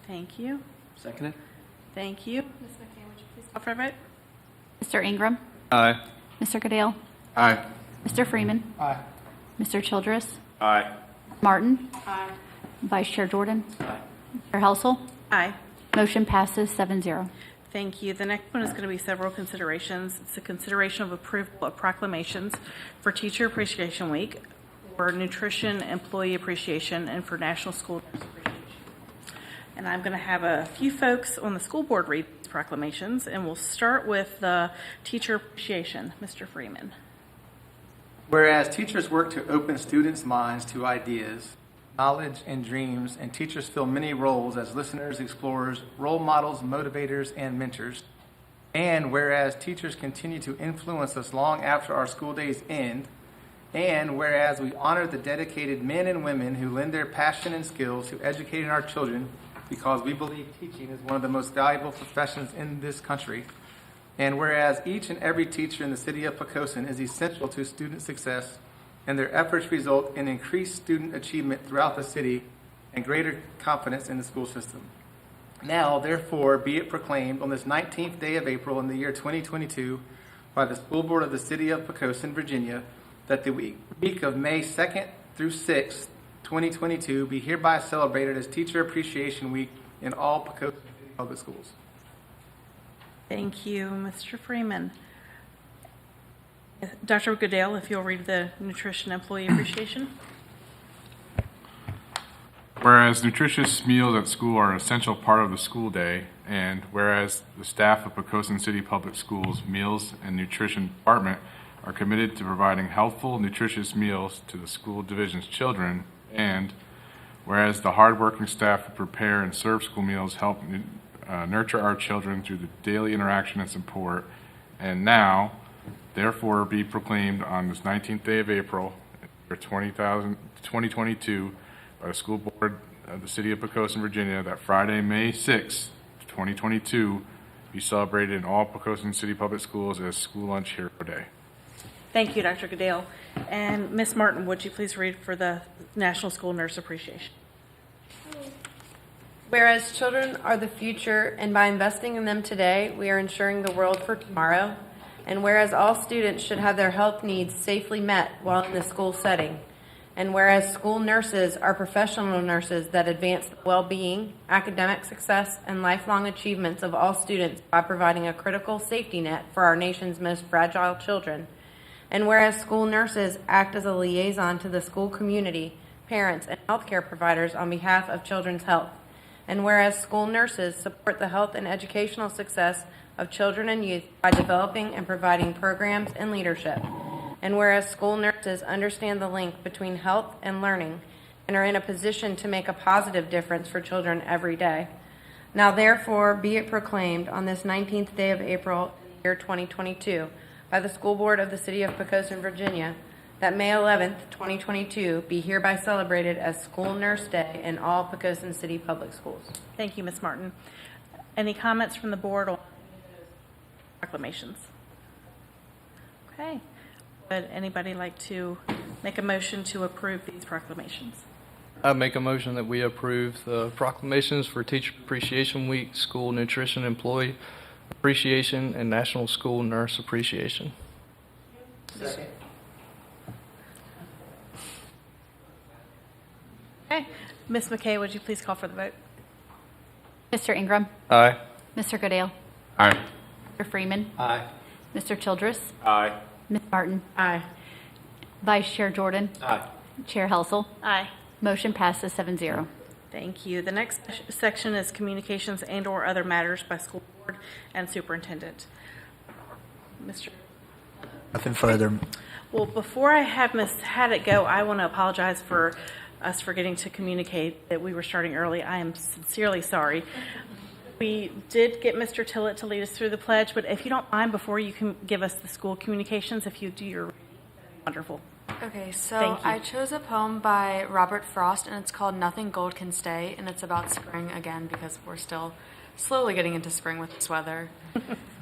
Thank you. Second it? Thank you. Ms. McKay, would you please call for a vote? Mr. Ingram? Aye. Mr. Goodale? Aye. Mr. Freeman? Aye. Mr. Childress? Aye. Martin? Aye. Vice Chair Jordan. Chair Helsel. Aye. Motion passes 7-0. Thank you. The next one is going to be several considerations. It's a consideration of approval of proclamations for Teacher Appreciation Week, for Nutrition Employee Appreciation, and for National School Nurse Appreciation. And I'm going to have a few folks on the school board read these proclamations, and we'll start with the Teacher Appreciation. Mr. Freeman. Whereas teachers work to open students' minds to ideas, knowledge, and dreams, and teachers fill many roles as listeners, explorers, role models, motivators, and mentors. And whereas teachers continue to influence us long after our school days end, and whereas we honor the dedicated men and women who lend their passion and skills to educating our children because we believe teaching is one of the most valuable professions in this country, and whereas each and every teacher in the city of Poquoson is essential to student success, and their efforts result in increased student achievement throughout the city and greater confidence in the school system. Now, therefore, be it proclaimed on this 19th day of April in the year 2022 by the School Board of the City of Poquoson, Virginia, that the week of May 2nd through 6th, 2022 be hereby celebrated as Teacher Appreciation Week in all Poquoson public schools. Thank you, Mr. Freeman. Dr. Goodale, if you'll read the Nutrition Employee Appreciation. Whereas nutritious meals at school are an essential part of the school day, and whereas the staff of Poquoson City Public Schools Meals and Nutrition Department are committed to providing healthful, nutritious meals to the school division's children, and whereas the hardworking staff who prepare and serve school meals help nurture our children through the daily interaction and support, and now, therefore, be proclaimed on this 19th day of April, year 2022, by the School Board of the City of Poquoson, Virginia, that Friday, May 6th, 2022, be celebrated in all Poquoson City Public Schools as School Lunch Hero Day. Thank you, Dr. Goodale. And Ms. Martin, would you please read for the National School Nurse Appreciation? Whereas children are the future, and by investing in them today, we are ensuring the world for tomorrow. And whereas all students should have their health needs safely met while in the school setting. And whereas school nurses are professional nurses that advance the well-being, academic success, and lifelong achievements of all students by providing a critical safety net for our nation's most fragile children. And whereas school nurses act as a liaison to the school community, parents, and healthcare providers on behalf of children's health. And whereas school nurses support the health and educational success of children and youth by developing and providing programs and leadership. And whereas school nurses understand the link between health and learning and are in a position to make a positive difference for children every day. Now therefore be it proclaimed on this 19th day of April, year 2022, by the School Board of the City of Poquoson, Virginia, that May 11th, 2022 be hereby celebrated as School Nurse Day in all Poquoson City Public Schools. Thank you, Ms. Martin. Any comments from the board on proclamations? Okay. Would anybody like to make a motion to approve these proclamations? I make a motion that we approve the proclamations for Teacher Appreciation Week, School Nutrition Employee Appreciation, and National School Nurse Appreciation. Second. Okay. Ms. McKay, would you please call for the vote? Mr. Ingram. Aye. Mr. Goodale. Aye. Mr. Freeman. Aye. Mr. Childress. Aye. Ms. Martin. Aye. Vice Chair Jordan. Aye. Chair Helsel. Aye. Motion passes 7-0. Thank you. The next section is communications and/or other matters by school board and superintendent. Mr. Nothing further. Well, before I have Ms. Haddock go, I want to apologize for us forgetting to communicate that we were starting early. I am sincerely sorry. We did get Mr. Tillett to lead us through the pledge, but if you don't mind, before you can give us the school communications, if you do your reading, that'd be wonderful. Okay, so Thank you. I chose a poem by Robert Frost, and it's called Nothing Gold Can Stay, and it's about spring again because we're still slowly getting into spring with this weather.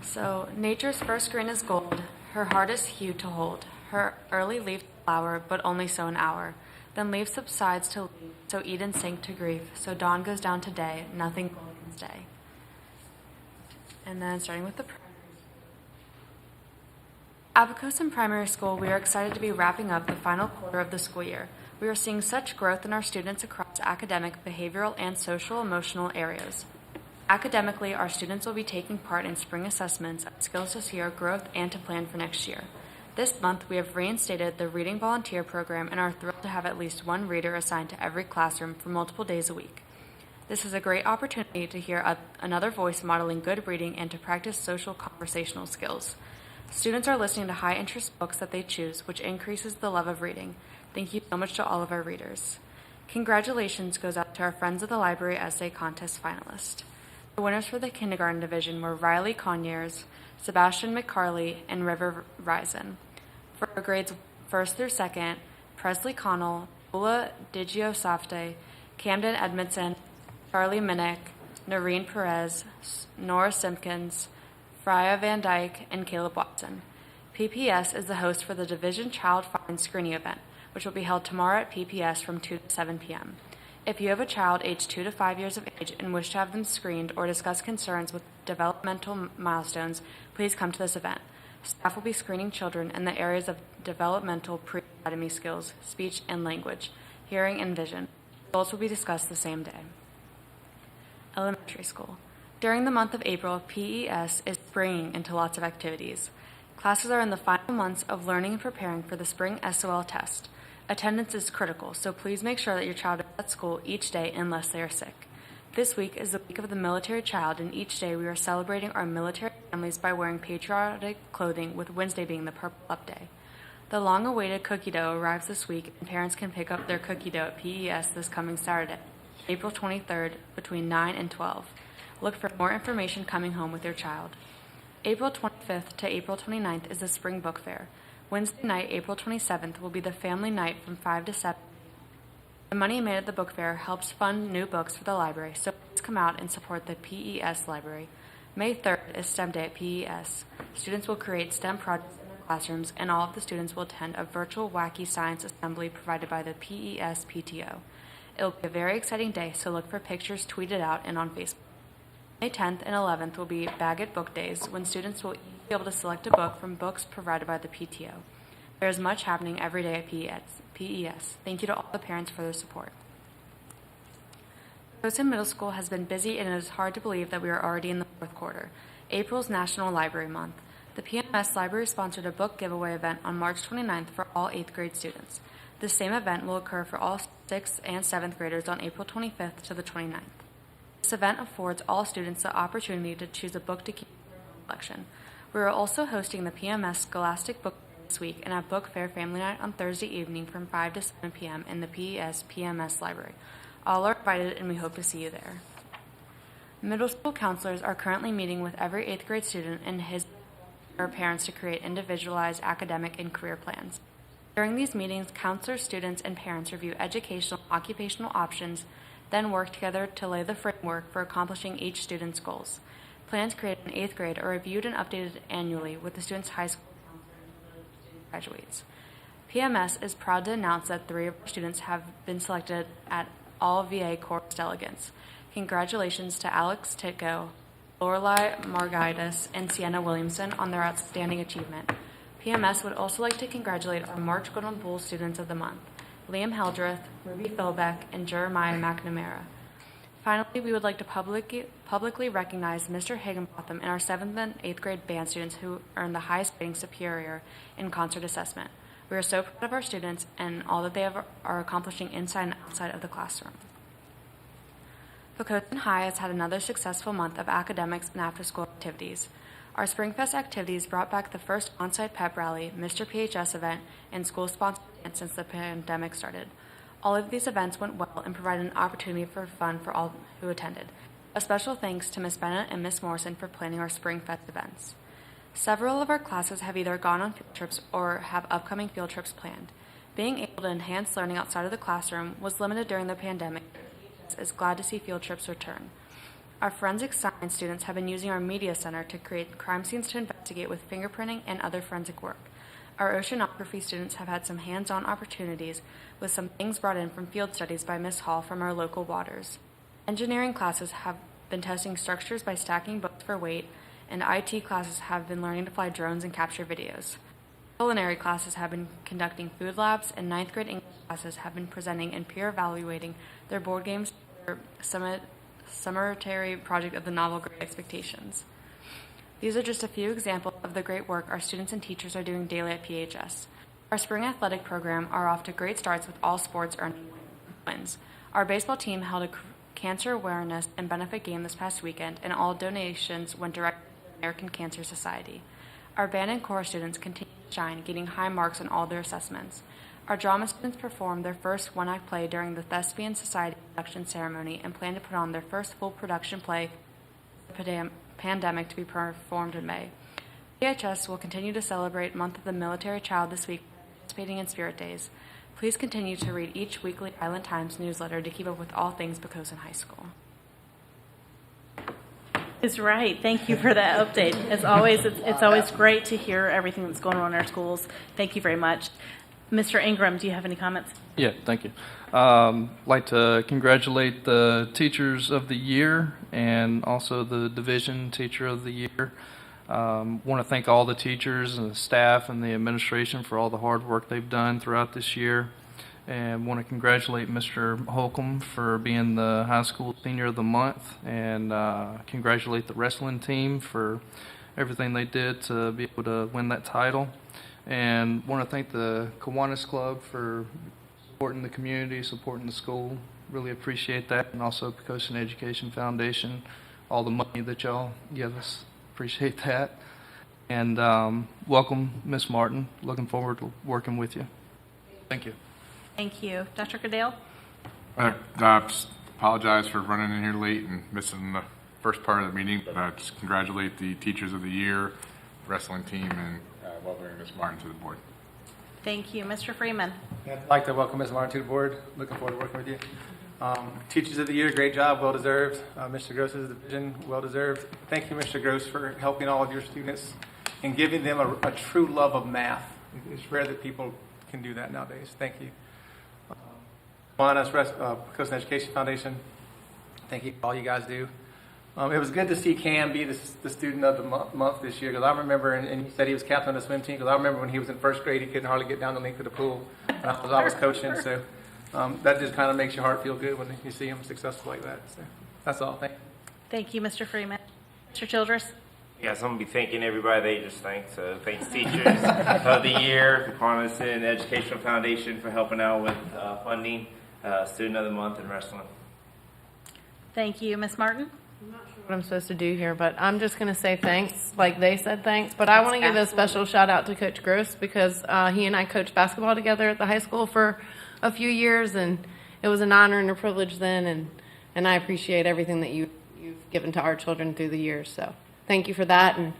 So, nature's first green is gold, her hardest hue to hold, her early leaf flower, but only so an hour. Then leaf subsides to leaf, so Eden sank to grief, so dawn goes down to day, nothing gold can stay. And then starting with the primary. At Poquoson Primary School, we are excited to be wrapping up the final quarter of the school year. We are seeing such growth in our students across academic, behavioral, and social-emotional areas. Academically, our students will be taking part in spring assessments as skills to see our growth and to plan for next year. This month, we have reinstated the Reading Volunteer Program and are thrilled to have at least one reader assigned to every classroom for multiple days a week. This is a great opportunity to hear another voice modeling good reading and to practice social conversational skills. Students are listening to high-interest books that they choose, which increases the love of reading. Thank you so much to all of our readers. Congratulations goes out to our Friends of the Library Essay Contest finalists. The winners for the kindergarten division were Riley Conyers, Sebastian McCarley, and River Risen. For grades 1st through 2nd, Presley Connell, Bula Digiosafte, Camden Edmondson, Charlie Minnick, Noreen Perez, Nora Simpkins, Freya Van Dyke, and Caleb Watson. PPS is the host for the Division Child Find Screening event, which will be held tomorrow at PPS from 2 to 7 p.m. If you have a child aged 2 to 5 years of age and wish to have them screened or discuss concerns with developmental milestones, please come to this event. Staff will be screening children in the areas of developmental pre-academy skills, speech and language, hearing and vision. Results will be discussed the same day. Elementary school. During the month of April, PES is springing into lots of activities. Classes are in the final months of learning and preparing for the spring SOL test. Attendance is critical, so please make sure that your child is at school each day unless they are sick. This week is the week of the military child, and each day we are celebrating our military families by wearing patriotic clothing, with Wednesday being the Purple Up Day. The long-awaited cookie dough arrives this week, and parents can pick up their cookie dough at PES this coming Saturday, April 23rd, between 9 and 12. Look for more information coming home with your child. April 25th to April 29th is the Spring Book Fair. Wednesday night, April 27th, will be the family night from 5 to 7. The money made at the book fair helps fund new books for the library, so please come out and support the PES library. May 3rd is STEM Day at PES. Students will create STEM projects in their classrooms, and all of the students will attend a virtual wacky science assembly provided by the PES PTO. It will be a very exciting day, so look for pictures tweeted out and on Facebook. May 10th and 11th will be Bag It Book Days, when students will be able to select a book from books provided by the PTO. There is much happening every day at PES. Thank you to all the parents for their support. Poquoson Middle School has been busy, and it is hard to believe that we are already in the fourth quarter. April's National Library Month. The PMS Library sponsored a book giveaway event on March 29th for all 8th grade students. The same event will occur for all 6th and 7th graders on April 25th to the 29th. This event affords all students the opportunity to choose a book to keep in their own collection. We are also hosting the PMS Scholastic Book Fair this week and a Book Fair Family Night on Thursday evening from 5 to 7 p.m. in the PMS Library. All are invited, and we hope to see you there. Middle school counselors are currently meeting with every 8th grade student and his or parents to create individualized academic and career plans. During these meetings, counselors, students, and parents review educational and occupational options, then work together to lay the framework for accomplishing each student's goals. Plans created in 8th grade are reviewed and updated annually with the student's high school counselor until the student graduates. PMS is proud to announce that 3 of our students have been selected at all VA course delegates. Congratulations to Alex Titko, Lorelai Margaitis, and Sienna Williamson on their outstanding achievement. PMS would also like to congratulate our March Golden Bull Students of the Month, Liam Heldreth, Ruby Philbeck, and Jeremiah McNamara. Finally, we would like to publicly recognize Mr. Higginbotham and our 7th and 8th grade band students who earned the highest rating superior in concert assessment. We are so proud of our students and all that they are accomplishing inside and outside of the classroom. Poquoson High has had another successful month of academics and after-school activities. Our Springfest activities brought back the first on-site pep rally, Mr. PHS event, and school-sponsored dance since the pandemic started. All of these events went well and provided an opportunity for fun for all who attended. A special thanks to Ms. Bennett and Ms. Morrison for planning our Springfest events. Several of our classes have either gone on field trips or have upcoming field trips planned. Being able to enhance learning outside of the classroom was limited during the pandemic. Is glad to see field trips return. Our forensic science students have been using our media center to create crime scenes to investigate with fingerprinting and other forensic work. Our oceanography students have had some hands-on opportunities with some things brought in from field studies by Miss Hall from our local waters. Engineering classes have been testing structures by stacking books for weight, and IT classes have been learning to fly drones and capture videos. Culinary classes have been conducting food labs, and ninth grade English classes have been presenting and peer evaluating their board games for their summatory project of the novel Great Expectations. These are just a few examples of the great work our students and teachers are doing daily at PHS. Our spring athletic program are off to great starts with all sports earning wins. Our baseball team held a cancer awareness and benefit game this past weekend, and all donations went directly to the American Cancer Society. Our band and choir students continue to shine, getting high marks on all their assessments. Our drama students performed their first one-act play during the Thespian Society production ceremony and plan to put on their first full production play for the pandemic to be performed in May. PHS will continue to celebrate Month of the Military Child this week, participating in Spirit Days. Please continue to read each weekly Island Times newsletter to keep up with all things Poquoson High School. Is right. Thank you for that update. As always, it's always great to hear everything that's going on in our schools. Thank you very much. Mr. Ingram, do you have any comments? Yeah, thank you. Like to congratulate the Teachers of the Year and also the Division Teacher of the Year. Want to thank all the teachers and the staff and the administration for all the hard work they've done throughout this year. And want to congratulate Mr. Holcomb for being the high school senior of the month, and congratulate the wrestling team for everything they did to be able to win that title. And want to thank the Kiwanis Club for supporting the community, supporting the school. Really appreciate that. And also Poquoson Education Foundation, all the money that y'all give us. Appreciate that. And welcome, Miss Martin. Looking forward to working with you. Thank you. Thank you. Dr. Goodale? Just apologize for running in here late and missing the first part of the meeting, but just congratulate the Teachers of the Year, wrestling team, and welcoming Ms. Martin to the board. Thank you. Mr. Freeman? I'd like to welcome Ms. Martin to the board. Looking forward to working with you. Teachers of the Year, great job, well deserved. Mr. Gross's division, well deserved. Thank you, Mr. Gross, for helping all of your students and giving them a true love of math. It's rare that people can do that nowadays. Thank you. Poquoson Education Foundation, thank you for all you guys do. It was good to see Cam be the student of the month this year, because I remember, and he said he was captain of the swim team, because I remember when he was in first grade, he couldn't hardly get down the length of the pool when I was coaching. So that just kind of makes your heart feel good when you see him successful like that. So that's all. Thank you. Thank you, Mr. Freeman. Mr. Childress? Yes, I'm going to be thanking everybody they just thanked. So thanks Teachers of the Year, Kiwanis Educational Foundation for helping out with funding, Student of the Month, and wrestling. Thank you. Ms. Martin? I'm not sure what I'm supposed to do here, but I'm just going to say thanks, like they said thanks. But I want to give a special shout out to Coach Gross, because he and I coached basketball together at the high school for a few years, and it was an honor and a privilege then, and I appreciate everything that you've given to our children through the years. So thank you for that, and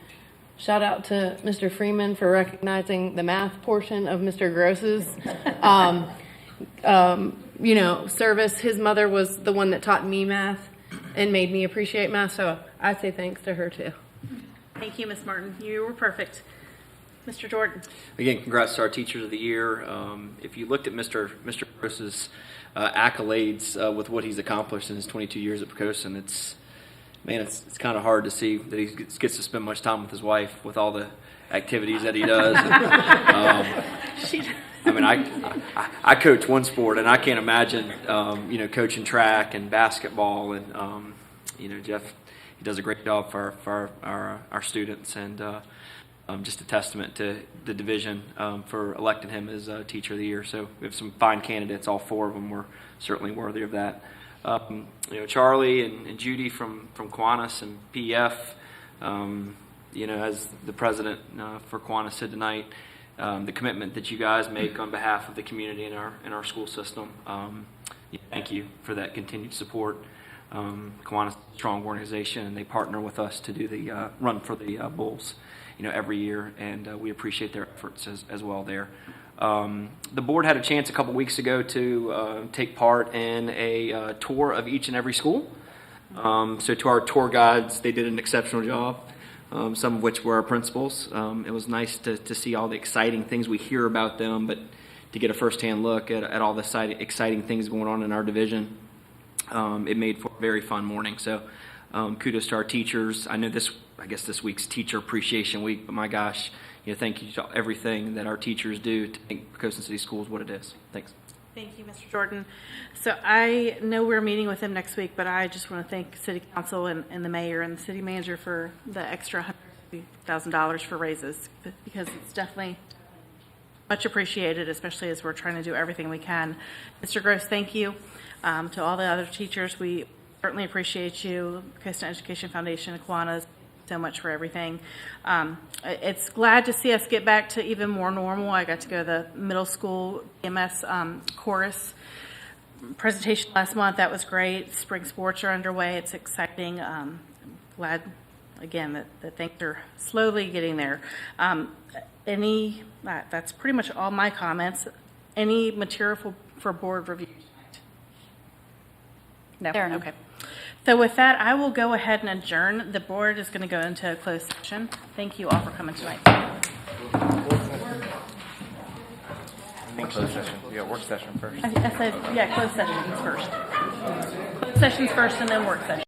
shout out to Mr. Freeman for recognizing the math portion of Mr. Gross's service. His mother was the one that taught me math and made me appreciate math, so I say thanks to her too. Thank you, Ms. Martin. You were perfect. Mr. Jordan? Again, congrats to our Teachers of the Year. If you looked at Mr. Gross's accolades with what he's accomplished in his 22 years at Poquoson, it's kind of hard to see that he gets to spend much time with his wife with all the activities that he does. I coach one sport, and I can't imagine, coaching track and basketball, and Jeff, he does a great job for our students, and just a testament to the division for electing him as Teacher of the Year. So we have some fine candidates. All four of them were certainly worthy of that. Charlie and Judy from Kiwanis and PF, as the president for Kiwanis said tonight, the commitment that you guys make on behalf of the community in our school system. Thank you for that continued support. Kiwanis is a strong organization, and they partner with us to do the run for the Bulls, every year, and we appreciate their efforts as well there. The board had a chance a couple weeks ago to take part in a tour of each and every school. So to our tour guides, they did an exceptional job. Some of which were our principals. It was nice to see all the exciting things we hear about them, but to get a firsthand look at all the exciting things going on in our division, it made for a very fun morning. So kudos to our teachers. I know this week's Teacher Appreciation Week, but my gosh, thank you to everything that our teachers do to make Poquoson City Schools what it is. Thanks. Thank you, Mr. Jordan. So I know we're meeting with him next week, but I just want to thank City Council and the mayor and the city manager for the extra $150,000 for raises, because it's definitely much appreciated, especially as we're trying to do everything we can. Mr. Gross, thank you. To all the other teachers, we certainly appreciate you. Poquoson Education Foundation, Kiwanis, so much for everything. It's glad to see us get back to even more normal. I got to go to the middle school EMS chorus presentation last month. That was great. Spring sports are underway. It's exciting. Glad, again, that things are slowly getting there. That's pretty much all my comments. Any material for board review? No? There are none. Okay. So with that, I will go ahead and adjourn. The board is going to go into a closed session. Thank you all for coming tonight. Closed session. We got work session first. I said, yeah, closed sessions first. Closed sessions first and then work session.